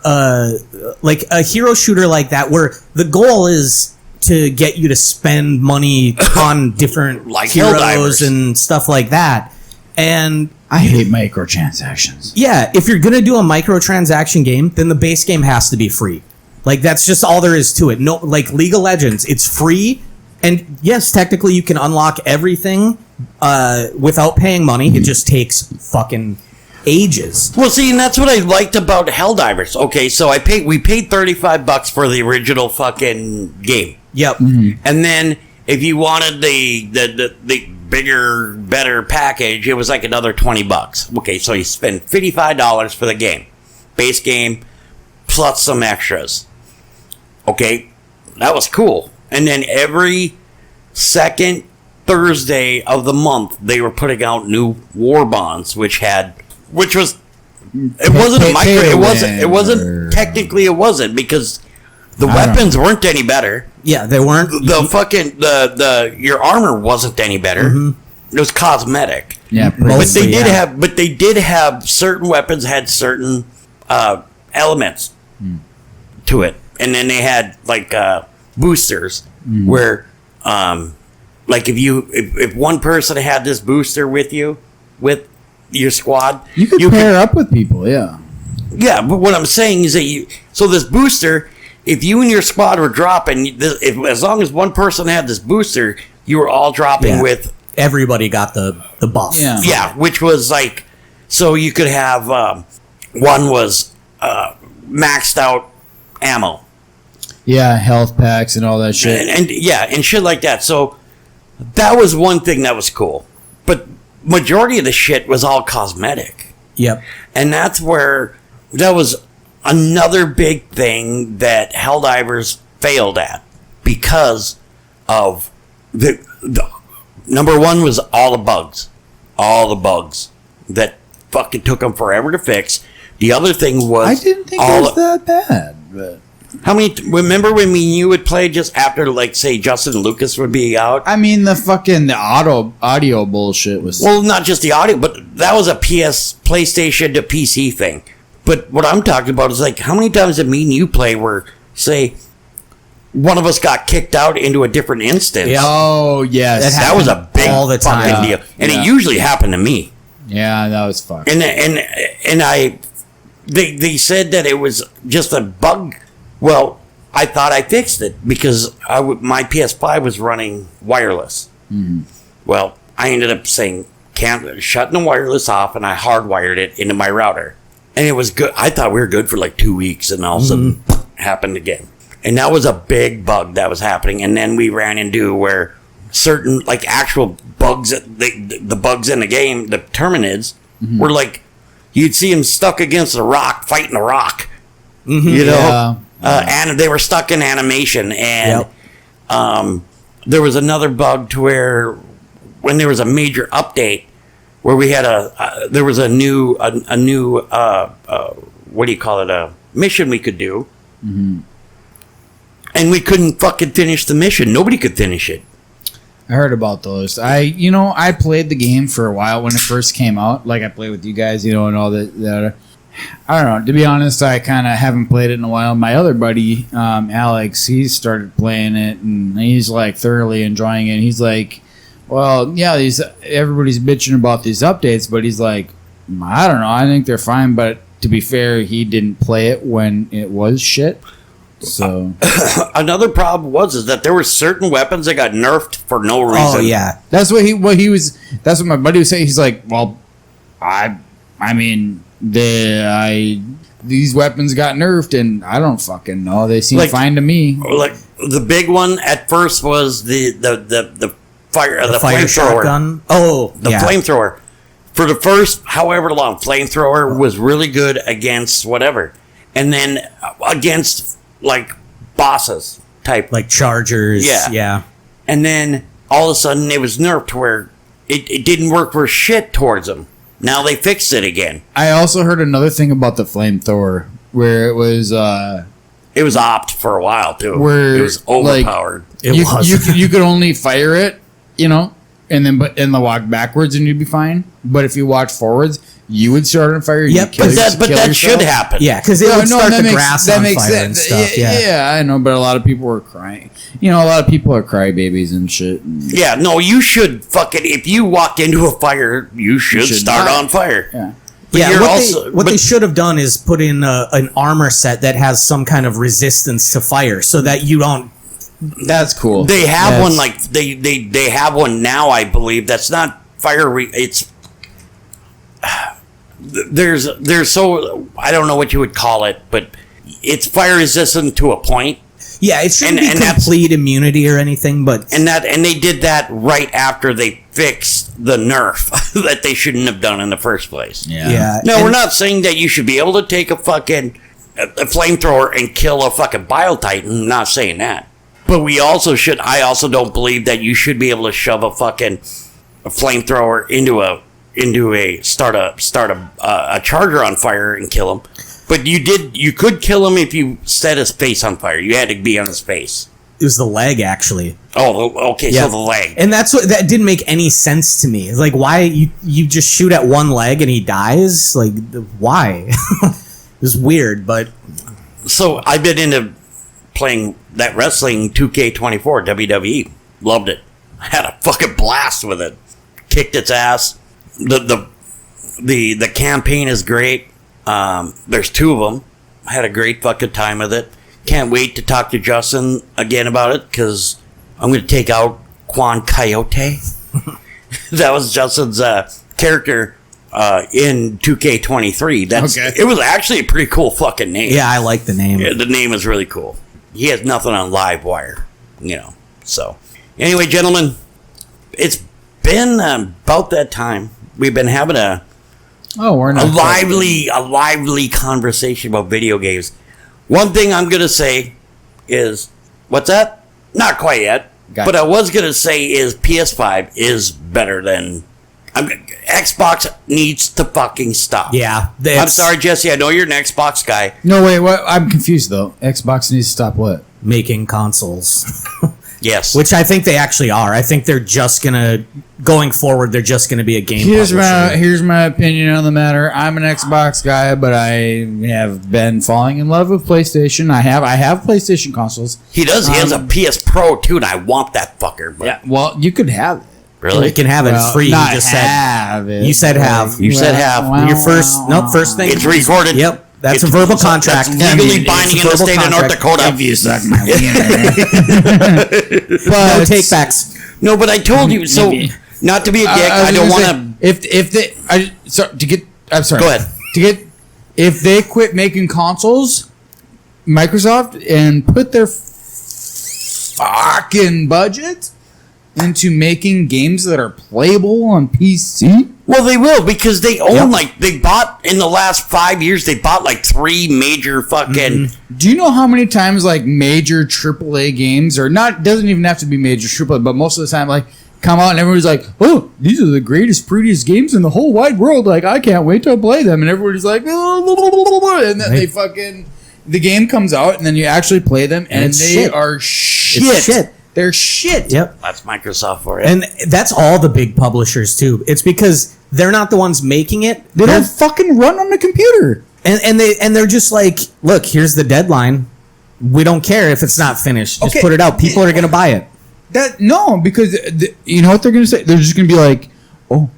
like a hero shooter like that, where the goal is to get you to spend money on different Like heroes Helldivers. and stuff like that. And I hate microtransactions. yeah, if you're gonna do a microtransaction game, then the base game has to be free. Like that's just all there is to it. No, like League of Legends, it's free, and yes, technically you can unlock everything without paying money. It just takes fucking ages. Well, see, and that's what I liked about Helldivers. Okay, so we paid $35 for the original fucking game. Yep. And then if you wanted the bigger, better package, it was like another $20. Okay, so you spend $55 for the game. Base game plus some extras. Okay, that was cool. And then every second Thursday of the month, they were putting out new war bonds, which was it wasn't a micro. It wasn't technically. It wasn't because the weapons weren't any better. Yeah, they weren't. The fucking your armor wasn't any better. It was cosmetic. Yeah, But Mostly, they did have certain weapons had certain elements to it, and then they had like boosters where, like if one person had this booster with your squad, you could pair up with people. Yeah. Yeah, but what I'm saying is that this booster, if you and your squad were dropping, as long as one person had this booster, you were all dropping Yeah. with. Everybody got the buff. Yeah. Yeah, which was like, so you could have one was maxed out ammo Yeah, health packs and all that shit. and shit like that. So that was one thing that was cool, but majority of the shit was all cosmetic, Yep. and that was another big thing that Helldivers failed at because of the number one was all the bugs that fucking took them forever to fix. The other thing was I didn't think it was that bad. But how many. Remember when you would play just after, like, say Justin and Lucas would be out? I mean, the audio bullshit was. Well, not just the audio, but that was a PlayStation to PC thing. But what I'm talking about is like how many times did me and you play where, say, one of us got kicked out into a different instance? Yeah. Oh yes, That was a big all the time. fucking deal, and Yeah. it usually happened to me. Yeah, that was fucked. And they said that it was just a bug. Well, I thought I fixed it because my PS5 was running wireless. Well, I ended up saying shutting the wireless off, and I hardwired it into my router, and it was good. I thought we were good for like 2 weeks, and all of a sudden happened again. And that was a big bug that was happening. And then we ran into where certain, like, actual bugs, the bugs in the game, the Terminids, were like, you'd see them stuck against a rock, fighting a rock. You know? And they were stuck in animation. And there was another bug to where, when there was a major update, where we had there was a new what do you call it, a mission we could do. And we couldn't fucking finish the mission. Nobody could finish it. I heard about those. I played the game for a while when it first came out. Like I played with you guys, and all that. I don't know. To be honest, I kind of haven't played it in a while. My other buddy, Alex, he's started playing it, and he's like thoroughly enjoying it. He's like, well, yeah, everybody's bitching about these updates, but he's like, I don't know. I think they're fine, but to be fair, he didn't play it when it was shit. So Another problem is that there were certain weapons that got nerfed for no reason. Oh yeah, that's what he was. That's what my buddy was saying. He's like, well, I mean, these weapons got nerfed, and I don't fucking know. They seem Like- fine to me. Like the big one at first was the fire the fire flamethrower. shotgun. Oh, The flamethrower. For the first however long, flamethrower was really good against whatever. And then against like bosses type. like chargers. Yeah. yeah. And then all of a sudden it was nerfed to where it didn't work for shit towards them. Now they fixed it again. I also heard another thing about the flamethrower where it was It was opt for a while too. Where, it was like, overpowered. you could only fire it, and then walk backwards and you'd be fine. But if you walk forwards, you would start on fire. Yep, but that should happen. Yeah, because it would start the grass on fire and stuff. Yeah, I know, but a lot of people were crying. A lot of people are crybabies and shit. Yeah, no, you should fucking, if you walk into a fire, you should start not. on fire. Yeah. But Yeah, you're what they should have done is put in an armor set that has some kind of resistance to fire, so that you don't. That's cool. They have one like they have one now, I believe. That's not fire. It's there's so I don't know what you would call it, but it's fire resistant to a point. Yeah, it shouldn't And be that's- complete immunity or anything, but And they did that right after they fixed the nerf that they shouldn't have done in the first place. yeah. No, and- we're not saying that you should be able to take a fucking a flamethrower and kill a fucking Bile-Titan. I'm not saying that. But we also should. I also don't believe that you should be able to shove a fucking flamethrower into a start a charger on fire and kill him. But you could kill him if you set his face on fire. You had to be on his face. It was the leg, actually. Oh, okay. Yeah. So the leg. And that didn't make any sense to me. It's like, why you just shoot at one leg and he dies? Like, why? It was weird, but So I've been into playing that wrestling 2K24 WWE. Loved it. Had a fucking blast with it. Kicked its ass. The campaign is great. There's 2 of them. I had a great fucking time with it. Can't wait to talk to Justin again about it because I'm going to take out Quan Coyote. That was Justin's character in 2K23. It was actually a pretty cool fucking name. yeah, I like the name. Yeah, the name is really cool. He has nothing on Livewire, So, anyway, gentlemen, it's been about that time. We've been having a lively conversation about video games. One thing I'm gonna say is, what's that? Not quite yet. Gotcha. But I was gonna say is PS5 is better than. Xbox needs to fucking stop. Yeah, I'm sorry, Jesse. I know you're an Xbox guy. No, wait, what? I'm confused, though. Xbox needs to stop what? Making consoles. Yes. Which I think they actually are. I think they're just going forward, they're just gonna be a game Here's publisher. here's my opinion on the matter. I'm an Xbox guy, but I have been falling in love with PlayStation. I have PlayStation consoles. He does. He has a PS Pro too, and I want that fucker. But Yeah, well, you could have it. really, You can have it Well, free. You not just said have it. you said have. You said have. Your first thing. it's recorded. Yep, that's It's- a verbal contract. That's legally It's a binding in the verbal state of North contract. Dakota. If you suck my wiener. No take backs. No, but I told you. So, not to be a dick, I don't want to. If they, I'm sorry. Go ahead. If they quit making consoles, Microsoft, and put their fucking budget into making games that are playable on PC. Well, they will because they own they bought in the last 5 years. They bought like 3 major fucking. Do you know how many times like major AAA games, or not, doesn't even have to be major AAA, but most of the time like come out and everybody's like, oh, these are the greatest, prettiest games in the whole wide world. Like, I can't wait to play them. And everybody's like, and then they fucking, the game comes out and then you actually play them and it's they shit. are shit. It's shit. They're shit. Yep. That's Microsoft for it. And that's all the big publishers too. It's because they're not the ones making it. They don't fucking run on the computer. And they're just like, look, here's the deadline. We don't care if it's not finished. Just Okay. put it out. People are gonna buy it. Because you know what they're gonna say? They're just gonna be like, oh,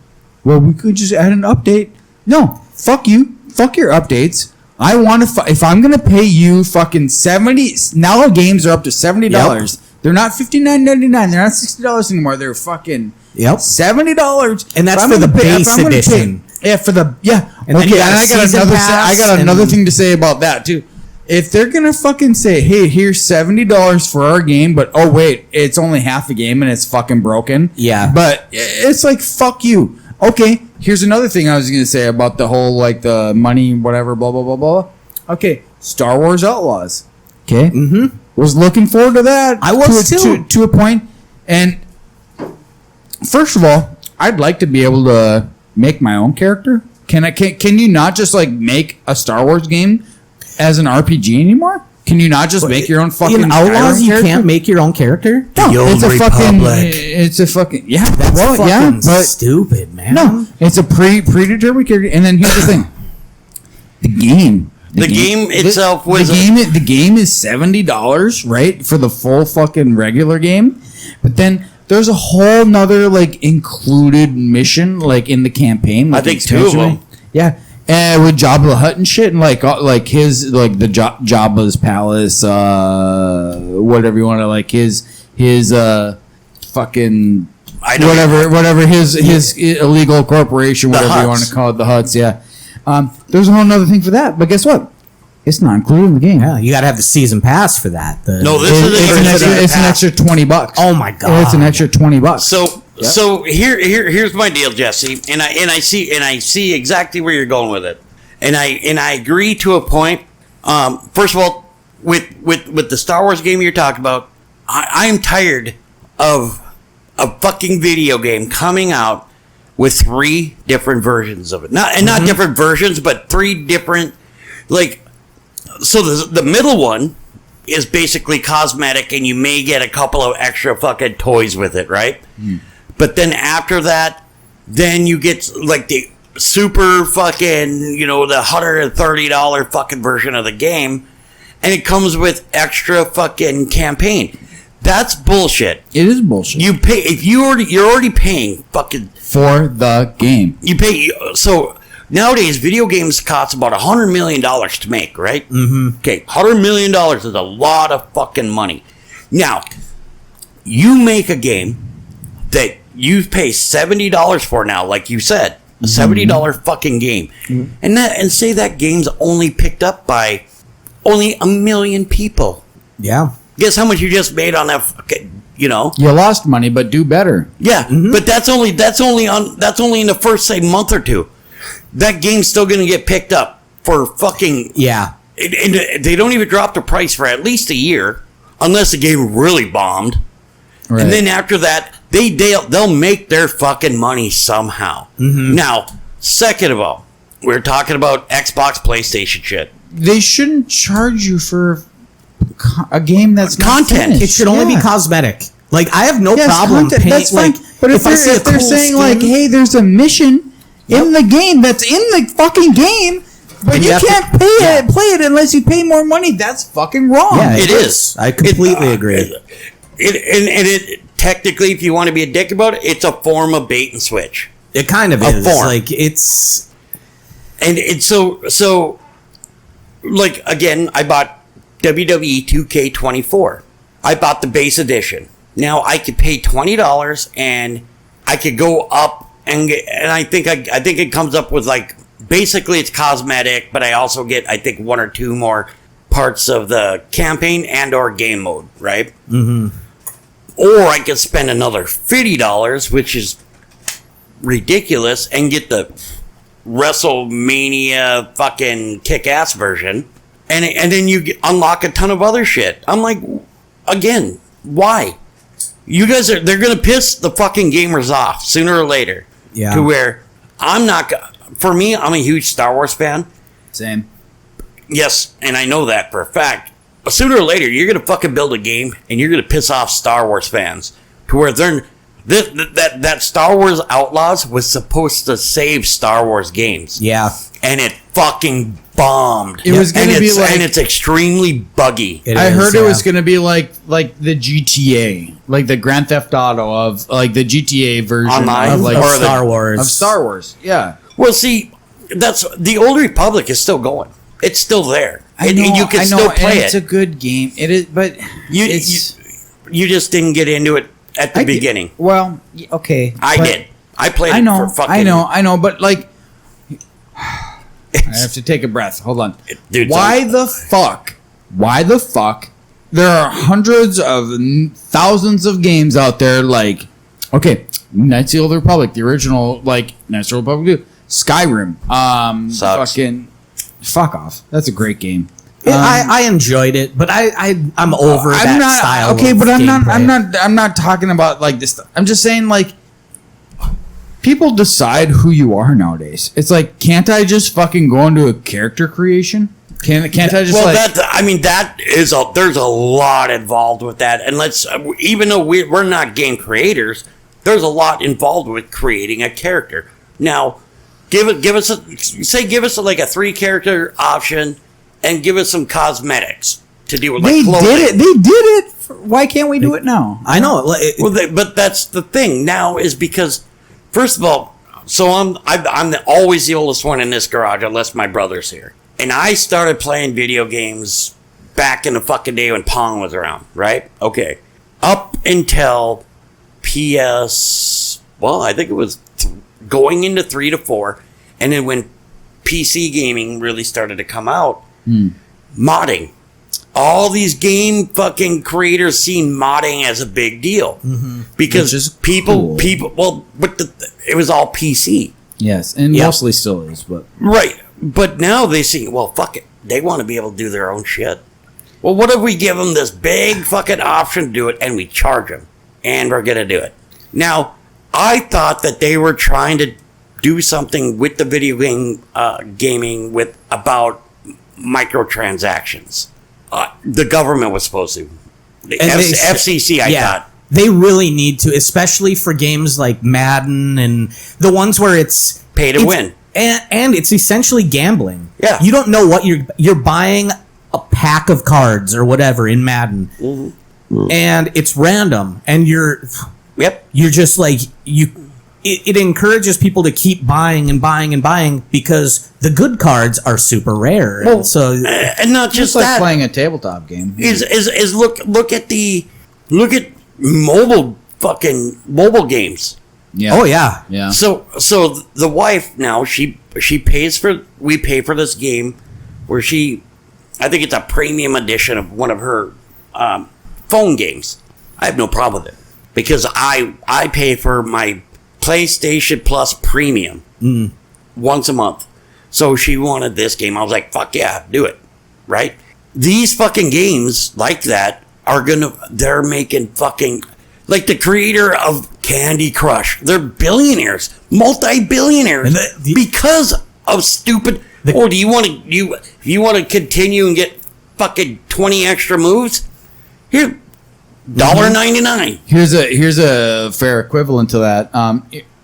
well, we could just add an update. No, fuck you, fuck your updates. I want to. If I'm gonna pay you fucking $70, now games are up to $70. They're not $59.99. They're not $60 anymore. They're fucking $70, And that's for the base edition. Yeah, for the And then you got a I got season another. pass I got another and- thing to say about that too. If they're gonna fucking say, "Hey, here's $70 for our game," but oh wait, it's only half a game and it's fucking broken. Yeah. But it's like fuck you. Okay, here's another thing I was gonna say about the whole like the money, whatever, blah blah blah blah. Okay, Star Wars Outlaws. Okay. Mm-hmm. Was looking forward to that. I was too. To a point. And first of all, I'd like to be able to make my own character. Can you not just like make a Star Wars game as an RPG anymore? Can you not just make your own fucking In Outlaws? Skyrim You character? can't make your own character. No, The it's old a fucking. Republic. It's a fucking. Yeah, That's well, yeah, fucking but stupid, man. no, it's a predetermined character. And then here's the thing: the game. The game itself was the game is $70, right, for the full fucking regular game, but then there's a whole nother like included mission like in the campaign. Like, I think 2 of expansion, them. yeah. With Jabba the Hutt and shit, and like his like the Jabba's palace, whatever you want to like his fucking I know. whatever his illegal corporation, whatever you want Hutts. to call it, the Hutts, yeah. There's a whole other thing for that, but guess what? It's not included in the game. Yeah, you got to have the season pass for that. No, this is It's an extra $20. Oh my god! It's an extra $20. So here's my deal, Jesse, and I see exactly where you're going with it, and I agree to a point. First of all, with the Star Wars game you're talking about, I am tired of a fucking video game coming out with 3 different versions of it. Not different versions, but 3 different like. So the middle one is basically cosmetic, and you may get a couple of extra fucking toys with it, right? But then after that, then you get like the super fucking, the $130 fucking version of the game, and it comes with extra fucking campaign. That's bullshit. It is bullshit. You pay if you're already paying fucking For the game. you pay so. Nowadays, video games cost about $100 million to make, right? Mm-hmm. Okay, $100 million is a lot of fucking money. Now, you make a game that you pay $70 for now, like you said, a $70 fucking game, and say that game's only picked up by only 1 million people. Yeah. Guess how much you just made on that? Fucking, You lost money, but do better. Yeah, but that's only in the first say month or two. That game's still going to get picked up for fucking Yeah. and they don't even drop the price for at least a year, unless the game really bombed. Right. And then after that, they'll make their fucking money somehow. Now, second of all, we're talking about Xbox, PlayStation shit. They shouldn't charge you for a game that's not Content. finished. It should only be Yeah. cosmetic. Like I have no Yes, problem content, paying. that's fine. Like, But if I see a they're cool saying skin- like, hey, there's a mission in the game that's in the fucking game, but And you you have to- can't play it unless you pay more money, that's fucking wrong. Yeah, It is. I completely agree. It technically, if you want to be a dick about it, it's a form of bait and switch. It kind of A is. form. Like it's And it's so like again, I bought WWE 2K24. I bought the base edition. Now I could pay $20 and I could go up and get, and I think it comes up with like basically it's cosmetic, but I also get I think 1 or 2 more parts of the campaign and or game mode, right? Mm-hmm. Or I could spend another $50, which is ridiculous, and get the WrestleMania fucking kick-ass version, and then you unlock a ton of other shit. I'm like, again, why? You guys they're gonna piss the fucking gamers off sooner or later. Yeah. To where for me, I'm a huge Star Wars fan. Same. Yes, and I know that for a fact. But sooner or later, you're gonna fucking build a game, and you're gonna piss off Star Wars fans to where that Star Wars Outlaws was supposed to save Star Wars games, yeah. and it fucking bombed. It was gonna and be it's, like- and it's extremely buggy. It I is, heard it yeah. was going to be like the GTA, like the Grand Theft Auto of like the GTA version Online? of like Of Or the- Star Wars. of Star Wars. Yeah, Well, see, that's the Old Republic is still going. It's still there. And you can still and play it's it. a good game. It is, but You just didn't get into it at the I get- beginning. Well, okay, I but- did. I played I it know, for fucking. I know, but like, I have to take a breath. Hold on. Dude, Why the fuck? Why the fuck? There are hundreds of thousands of games out there. Like, okay, Knights of the Old Republic, the original, like Knights of the Republic 2, Skyrim. Sucks. Fucking, fuck off. That's a great game. I enjoyed it, but I'm over that style. Okay, of but gameplay. I'm not talking about like this. I'm just saying like people decide who you are nowadays. It's like, can't I just fucking go into a character creation? Can't I just Well, like? that is there's a lot involved with that, and even though we're not game creators, there's a lot involved with creating a character. Now, give us like a 3-character option, and give us some cosmetics to do with like They clothing. did it. They did it. Why can't we do it now? I know. Well, but that's the thing now is because, first of all, so I'm always the oldest one in this garage unless my brother's here, and I started playing video games back in the fucking day when Pong was around, right? Okay, up until PS, well, I think it was going into 3 to 4, and then when PC gaming really started to come out, modding. All these game fucking creators see modding as a big deal because Which is people, cool. well, but it was all PC, Yes, and Yeah. mostly still is, but right? But now they see, well, fuck it, they want to be able to do their own shit. Well, what if we give them this big fucking option to do it, and we charge them, and we're gonna do it? Now, I thought that they were trying to do something with the video game gaming with about microtransactions. The government was supposed to. The And they- FCC, I thought. They really need to, especially for games like Madden and the ones where it's Pay to it's- win. and it's essentially gambling. Yeah. You don't know what you're buying a pack of cards or whatever in Madden, and it's random, and you're Yep. just like It encourages people to keep buying and buying and buying because the good cards are super rare. Well, And so And not just just like that. playing a tabletop game. Is look at mobile games. Yeah. oh yeah, Yeah. So the wife now we pay for this game where I think it's a premium edition of one of her phone games. I have no problem with it because I pay for my PlayStation Plus Premium once a month. So she wanted this game. I was like, fuck yeah, do it. Right? These fucking games like that they're making fucking, like the creator of Candy Crush. They're billionaires, multi-billionaires And because of stupid. Do you want to continue and get fucking 20 extra moves? Here, $1.99. Here's a fair equivalent to that.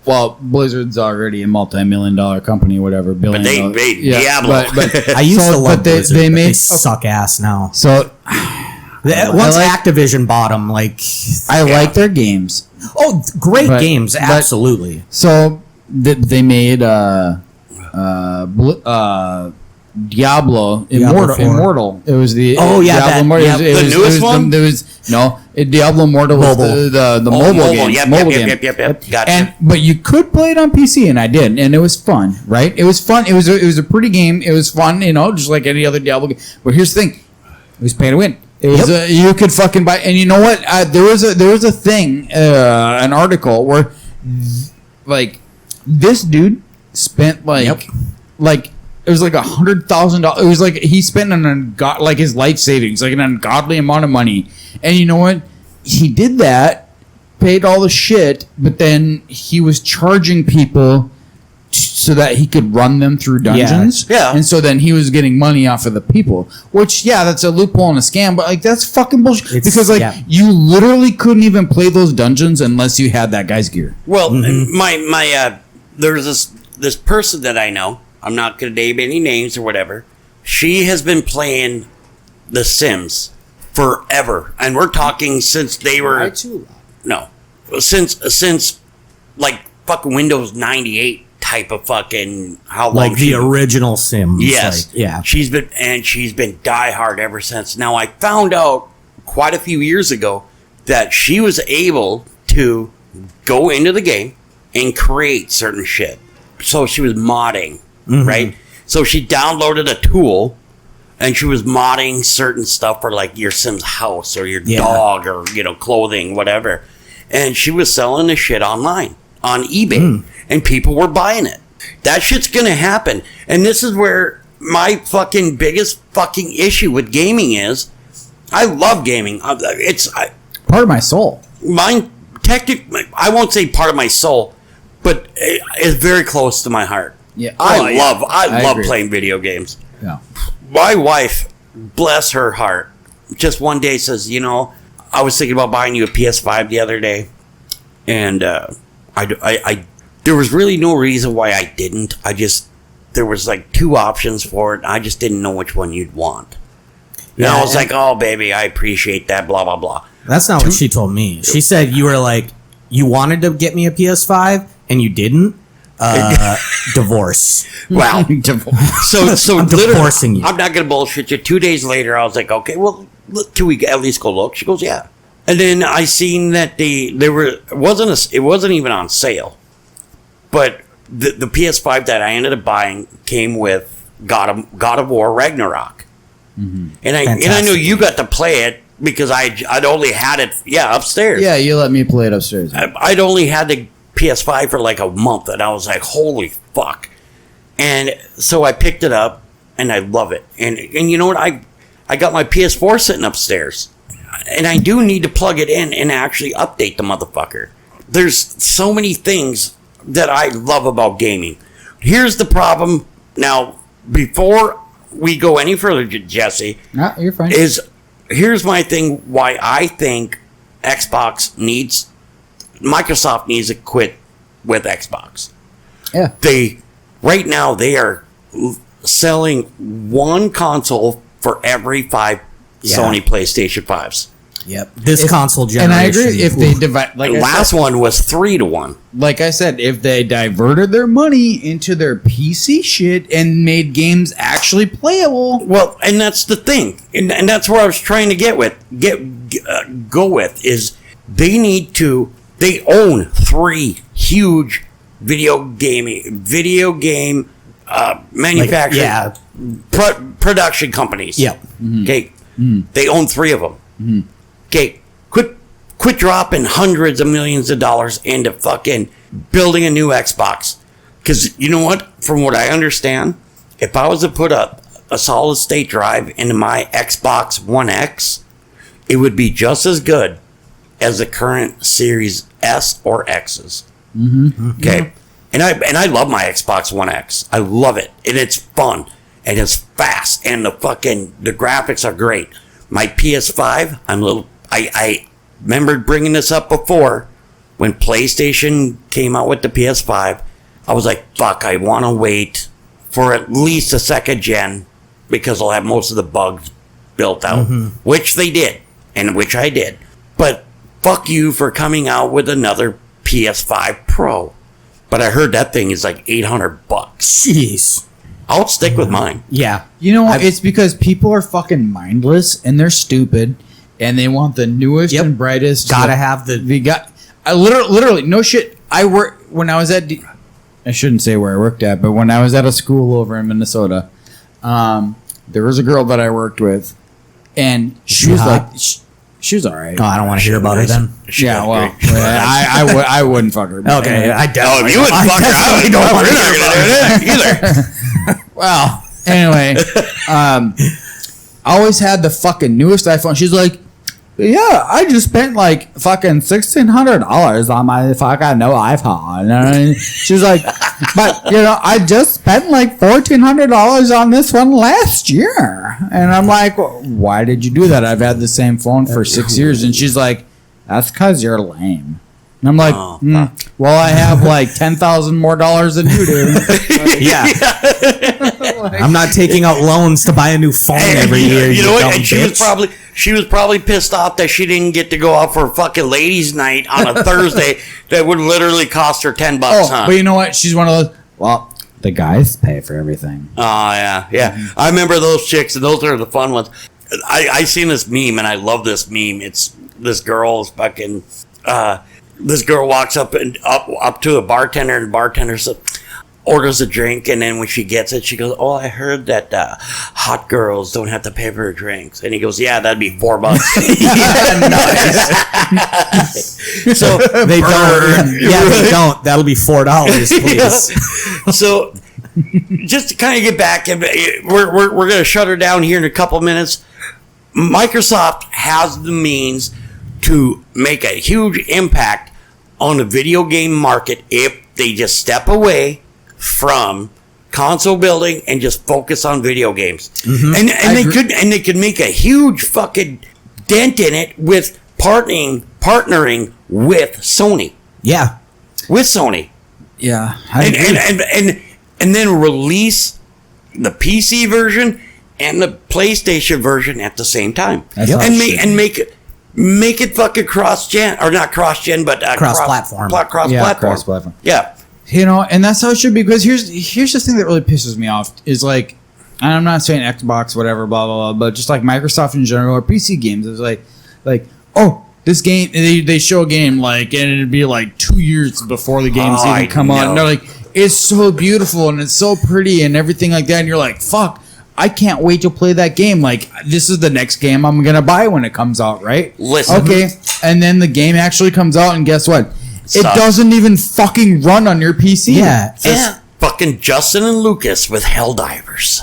Well, Blizzard's already a multi-million-dollar company, whatever. But they $1 billion. made Diablo. But I used to love but they, Blizzard, they but made they suck ass now. so. Once like- Activision bought them, I like their games. great But- games, but- absolutely. So they made Diablo Immortal. 4. Immortal. It was the Oh, yeah, Diablo that- Immortal. yeah, It the was- newest it was one? Diablo Immortal was Mobile. the mobile game. Yep, mobile yep, game. yep. Gotcha. But you could play it on PC, and I did, and it was fun, right? It was fun. It was a pretty game. It was fun, just like any other Diablo game. But here's the thing: it was pay to win. It was you could fucking buy, and you know what? There was a thing, an article where like this dude spent like it was like $100,000. It was like he spent like his life savings, like an ungodly amount of money. And you know what? He did that, paid all the shit, but then he was charging people so that he could run them through dungeons. Yeah. And so then he was getting money off of the people, which, yeah, that's a loophole and a scam, but like that's fucking bullshit. It's- because like yeah. you literally couldn't even play those dungeons unless you had that guy's gear. Well, my there's this person that I know. I'm not going to name any names or whatever, She has been playing The Sims forever, and we're talking since they were no, since like fucking Windows 98 type of fucking how long Like the original Sims. Yes, Like, yeah. She's been diehard ever since. Now I found out quite a few years ago that she was able to go into the game and create certain shit. So she was modding, right? So she downloaded a tool and she was modding certain stuff for like your Sim's house or your dog or, clothing, whatever. And she was selling the shit online on eBay and people were buying it. That shit's going to happen. And this is where my fucking biggest fucking issue with gaming is. I love gaming. It's Part of my soul. mine. I won't say part of my soul, but it's very close to my heart. Yeah. I love agree. playing video games. Yeah. My wife, bless her heart, just one day says, I was thinking about buying you a PS5 the other day, and I there was really no reason why I didn't. There was like two options for it. I just didn't know which one you'd want. And I was like, oh, baby, I appreciate that, blah, blah, blah. That's not what she told me. She said you were like, you wanted to get me a PS5 and you didn't. Divorce. Wow. So I'm literally, divorcing you. I'm not going to bullshit you. 2 days later, I was like, okay, well, can we at least go look? She goes, yeah. And then I seen that it wasn't even on sale, but the PS5 that I ended up buying came with God of War Ragnarok, and I knew you got to play it because I'd only had it upstairs. Yeah, you let me play it upstairs. I'd only had the PS5 for like a month, and I was like, holy fuck. And so I picked it up, and I love it. And you know what? I got my PS4 sitting upstairs, and I do need to plug it in and actually update the motherfucker. There's so many things that I love about gaming. Here's the problem. Now, before we go any further, Jesse, No, you're fine. here's my thing why I think Microsoft needs to quit with Xbox. Yeah. Right now they are selling one console for every 5 Sony PlayStation 5s. Yep. This console generation. And I agree. If they divide, The last one was 3-1. like I said, if they diverted their money into their PC shit and made games actually playable, Well, and that's the thing, and that's where I was trying to go with is they own 3 huge video game manufacturing production companies. Yep. Okay, they own 3 of them. Okay, quit dropping hundreds of millions of dollars into fucking building a new Xbox. Because you know what? From what I understand, if I was to put a solid state drive into my Xbox One X, it would be just as good as the current Series S or X's. Okay, and I love my Xbox One X. I love it, and it's fun, and it's fast, and the graphics are great. My PS5, I remember bringing this up before when PlayStation came out with the PS5. I was like, fuck, I want to wait for at least a second gen because I'll have most of the bugs built out, which they did, and which I did. But fuck you for coming out with another PS5 Pro. But I heard that thing is like $800. Jeez. I'll stick with mine. Yeah. you know, it's because people are fucking mindless and they're stupid and they want the newest Yep. and brightest. Gotta have the. I literally, no shit. When I was at, I shouldn't say where I worked at, but when I was at a school over in Minnesota, there was a girl that I worked with, and she was hot? like, she was all right. Oh, I don't want to hear about her then. Yeah, well, I wouldn't fuck her. but Okay. I definitely. You would I fuck her. definitely don't want to hear about her. Either. Well, anyway, I always had the fucking newest iPhone. She's like, yeah, I just spent like fucking $1,600 on my fucking new iPhone. And she's like, but I just spent like $1,400 on this one last year. And I'm like, well, why did you do that? I've had the same phone for 6 years. And she's like, that's because you're lame. And I'm like, Oh, well, I have like $10,000 more than you do. Yeah. I'm not taking out loans to buy a new phone every year. You know what? dumb And bitch. she was probably pissed off that she didn't get to go out for a fucking ladies' night on a Thursday that would literally cost her $10. Oh, but you know what? She's one of those. Well, the guys pay for everything. Oh, yeah. I remember those chicks, and those are the fun ones. I seen this meme, and I love this meme. It's this girl is fucking. This girl walks up to a bartender, and the bartender orders a drink, and then when she gets it, she goes, "Oh, I heard that hot girls don't have to pay for their drinks." And he goes, "Yeah, that'd be $4." So They don't. Yeah, they don't. That'll be $4, please. So, just to kind of get back, and we're going to shut her down here in a couple minutes. Microsoft has the means to make a huge impact on the video game market if they just step away from console building and just focus on video games. And they could make a huge fucking dent in it with partnering with Sony. Yeah. With Sony. Yeah. And then release the PC version and the PlayStation version at the same time. That's how it should Make it fucking cross-gen, or not cross-gen, but Cross-platform. Yeah, cross-platform. Yeah. You know, and that's how it should be. Because here's the thing that really pisses me off is like, and I'm not saying Xbox, whatever, blah blah blah, but just like Microsoft in general or PC games is like, oh, this game they show a game like, and it'd be like 2 years before the game's Oh, even come out, and they're like, it's so beautiful and it's so pretty and everything like that, and you're like, fuck. I can't wait to play that game. Like, this is the next game I'm going to buy when it comes out, right? Listen. Okay. And then the game actually comes out, and guess what? It Sucks. doesn't even fucking run on your PC. Yeah. This fucking Justin and Lucas with Helldivers.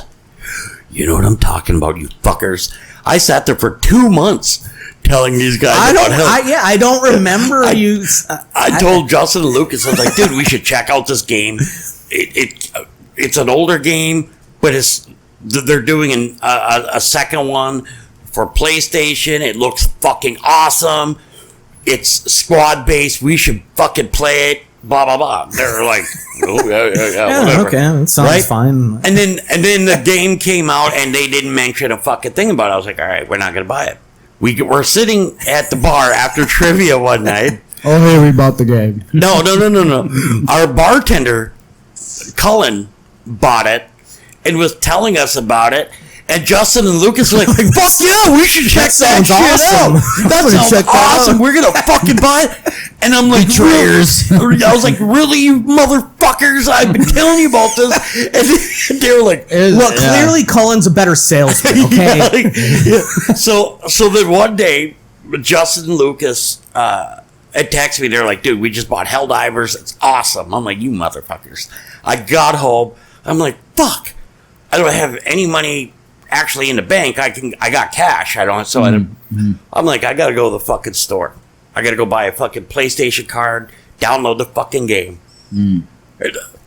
You know what I'm talking about, you fuckers. I sat there for 2 months telling these guys about I don't remember you. I told Justin and Lucas, I was like, dude, we should check out this game. It's an older game, but they're doing a second one for PlayStation. It looks fucking awesome. It's squad based. We should fucking play it. Blah blah blah. They're like, oh yeah, whatever. Okay, that sounds fine. And then the game came out, and they didn't mention a fucking thing about it. I was like, all right, we're not gonna buy it. We're sitting at the bar after trivia one night. Oh, hey, we bought the game. No. Our bartender, Cullen, bought it and was telling us about it. And Justin and Lucas were like, fuck yeah, we should check that sounds shit awesome. out. That sounds awesome. We're going to fucking buy it. And I'm like, Betrayers. really? I was like, really, you motherfuckers? I've been telling you about this. And they were like, Well, clearly Cullen's a better salesman, okay? yeah. So then one day, Justin and Lucas had texted me. They're like, dude, we just bought Helldivers. It's awesome. I'm like, you motherfuckers. I got home. I'm like, fuck. I don't have any money actually in the bank. I got cash. I don't. So I'm like, I got to go to the fucking store. I got to go buy a fucking PlayStation card, download the fucking game.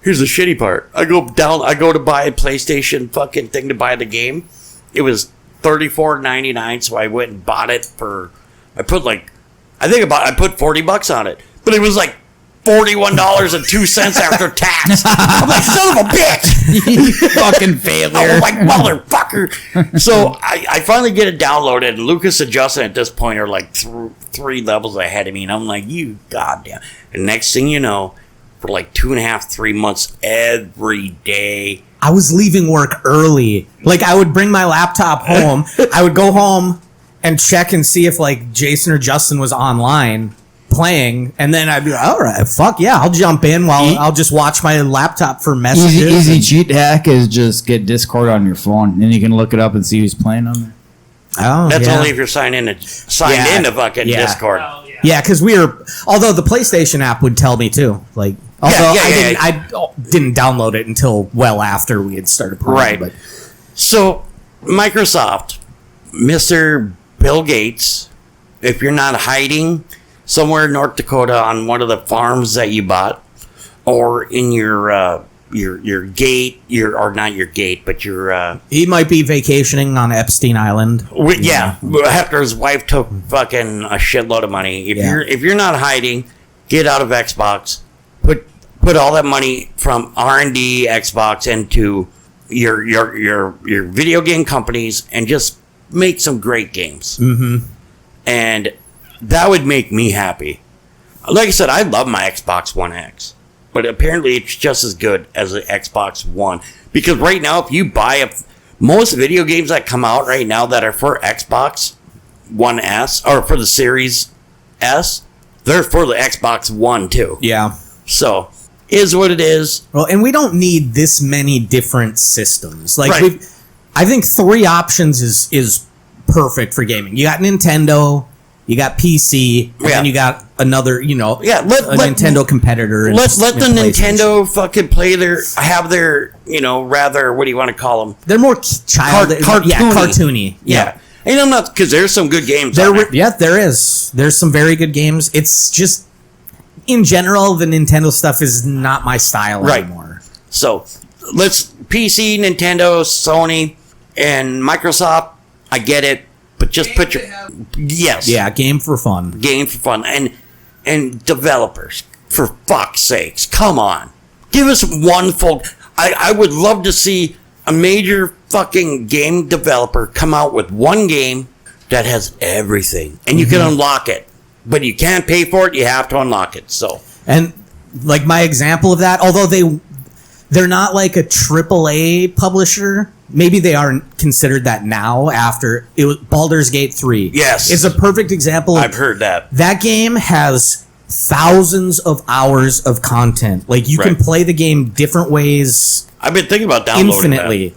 Here's the shitty part. I go to buy a PlayStation fucking thing to buy the game. It was $34.99, so I went and bought it for. I put $40 on it, but it was like $41.02 after tax. I'm like, son of a bitch! You fucking failure. I'm like, motherfucker. So I finally get it downloaded, and Lucas and Justin at this point are like three levels ahead of me, and I'm like, you goddamn. And next thing you know, for like 2.5, 3 months, every day. I was leaving work early. Like, I would bring my laptop home. I would go home and check and see if, like, Jason or Justin was online playing, and then I'd be like, all right, fuck yeah, I'll jump in while I'll just watch my laptop for messages. Easy cheat hack is just get Discord on your phone, and you can look it up and see who's playing on there. Oh, That's yeah. only if you're signed into fucking Discord. Yeah, because although the PlayStation app would tell me too. Like, although I didn't download it until well after we had started playing. Right. But So, Microsoft, Mr. Bill Gates, if you're not hiding somewhere in North Dakota on one of the farms that you bought, or in your gate, or not your gate, but your he might be vacationing on Epstein Island. after his wife took fucking a shitload of money. If you're not hiding, get out of Xbox, put all that money from R&D Xbox into your video game companies and just make some great games. Mm-hmm. And that would make me happy. Like I said, I love my Xbox One X, but apparently it's just as good as the Xbox One. Because right now, if you buy most video games that come out right now that are for Xbox One S or for the Series S, they're for the Xbox One too. Yeah. So, is what it is. Well, and we don't need this many different systems. Like, Right. I think 3 options is perfect for gaming. You got Nintendo, you got PC, and Yeah. then you got another, Yeah, a Nintendo competitor. Let the PlayStation. Nintendo fucking have their, rather, what do you want to call them? They're more child, Cartoony. yeah, cartoony. Yeah. And I'm not, because there's some good games There, on there. yeah, there is. There's some very good games. It's just, in general, the Nintendo stuff is not my style Right. anymore. So, let's PC, Nintendo, Sony, and Microsoft, I get it, but just put your... Yes. Yeah, game for fun. Game for fun. And developers, for fuck's sakes, come on. Give us one full... I would love to see a major fucking game developer come out with one game that has everything. And you can unlock it. But you can't pay for it, you have to unlock it. So, And like my example of that, although they're not like a AAA publisher, maybe they are considered that now after it was Baldur's Gate 3. Yes. It's a perfect example of I've heard that. that game has thousands of hours of content. Like you can Right. play the game different ways I've been thinking about downloading infinitely.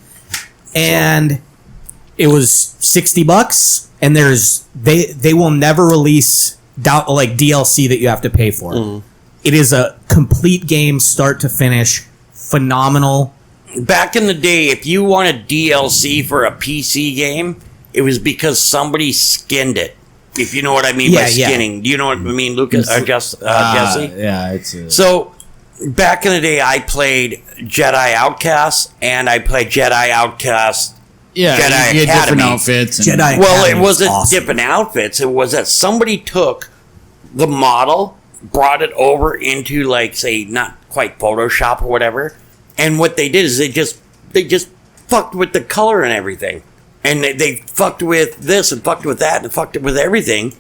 And it was $60 and they will never release like DLC that you have to pay for. Mm-hmm. It is a complete game start to finish, phenomenal. that. Back in the day, if you wanted DLC for a PC game, it was because somebody skinned it. If you know what I mean by Yeah, yeah. skinning. Do you know what I mean, Lucas? Jesse? Yeah, it's So, back in the day, I played Jedi Outcast, and I played Jedi Outcast. yeah. Jedi you get different Academy. outfits. And, Jedi Well, it Academy was wasn't awesome. different outfits. It was that somebody took the model, brought it over into, like, say, not quite Photoshop or whatever, and what they did is they just fucked with the color and everything. And they fucked with this and fucked with that and fucked it with everything.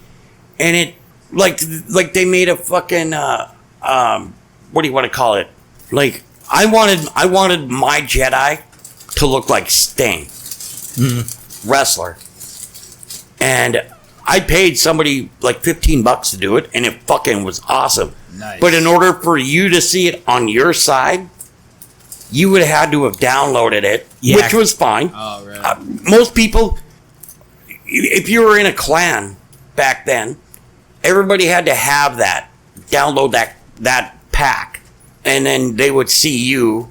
And it, like they made a fucking, what do you want to call it? Like, I wanted my Jedi to look like Sting, wrestler. And I paid somebody like $15 to do it, and it fucking was awesome. Nice. But in order for you to see it on your side, you would have had to have downloaded it, Yeah. which was fine. Oh, right. Most people, if you were in a clan back then, everybody had to have that, download that pack, and then they would see you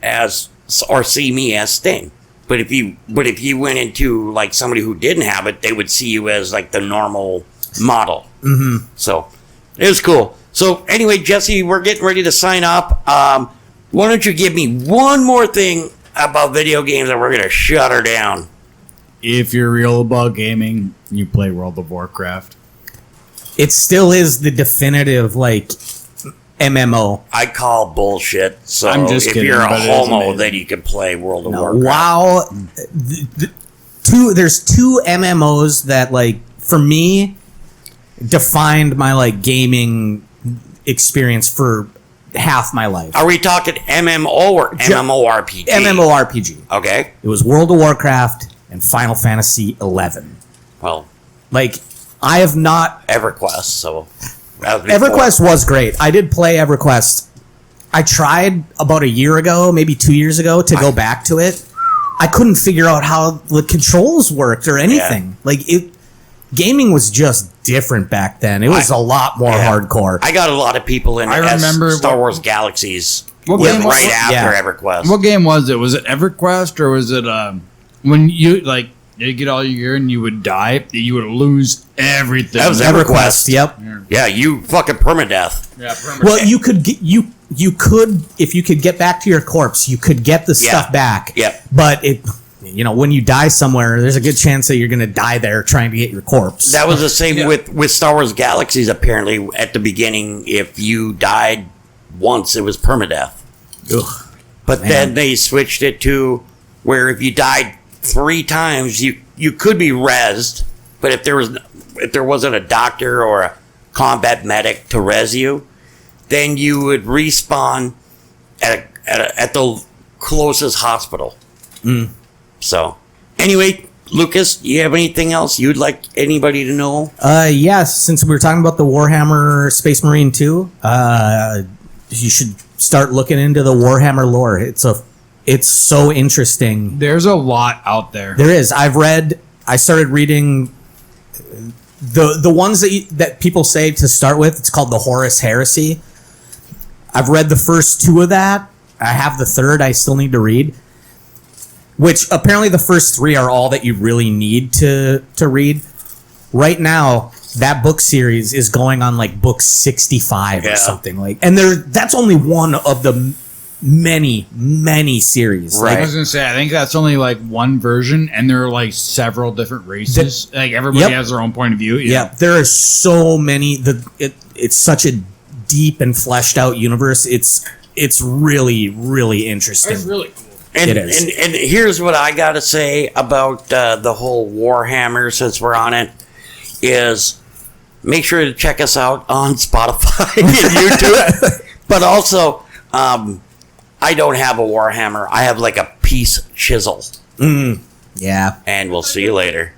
as, or see me as Sting. But if you went into like somebody who didn't have it, they would see you as like the normal model. Mm-hmm. So it was cool. So anyway, Jesse, we're getting ready to sign up. Why don't you give me one more thing about video games and we're going to shut her down. If you're real about gaming, you play World of Warcraft. It still is the definitive like MMO. I call bullshit. So I'm just if kidding, you're a but it is homo, amazing. then you can play World of Warcraft. WoW. There's two MMOs that like for me defined my like gaming experience for half my life. Are we talking MMO or MMORPG? MMORPG. Okay. It was World of Warcraft and Final Fantasy 11. Well, Like I have not. EverQuest. So that was before. EverQuest was great. I did play EverQuest. I tried about a year ago, maybe 2 years ago, to go back to it. I couldn't figure out how the controls worked or anything. Like it, gaming was just different back then. It was a lot more Yeah. hardcore. I got a lot of people in I as remember Star what- Wars Galaxies What with game was right it? after Yeah. EverQuest. What game was it? Was it EverQuest or was it when you like you get all your gear and you would die, you would lose everything? That was EverQuest. Yep. Yeah, you fucking permadeath. Yeah, Well, you could get you could if you could get back to your corpse, you could get the Yeah. stuff back. Yep. But it you know, when you die somewhere, there's a good chance that you're going to die there trying to get your corpse. That was the same with Star Wars Galaxies. Apparently, at the beginning, if you died once, it was permadeath. Ugh. But then they switched it to where if you died 3 times, you could be rezzed. But if there wasn't a doctor or a combat medic to res you, then you would respawn at the closest hospital. So, anyway, Lucas, do you have anything else you'd like anybody to know? Yes, since we were talking about the Warhammer Space Marine 2, you should start looking into the Warhammer lore. It's so interesting. There's a lot out there. There is. I started reading the ones that people say to start with. It's called the Horus Heresy. I've read the first 2 of that. I have the third I still need to read. Which apparently the first 3 are all that you really need to read. Right now, that book series is going on like book 65 or something like. And that's only one of the many series. Right. I was gonna say, I think that's only like one version, and there are like several different races. Like everybody has their own point of view. Yeah, there are so many. It's such a deep and fleshed out universe. It's really interesting. It's really cool. And, It is. and here's what I got to say about the whole Warhammer, since we're on it, is make sure to check us out on Spotify and YouTube. But also, I don't have a Warhammer. I have like a peace chisel. Yeah. And we'll see you later.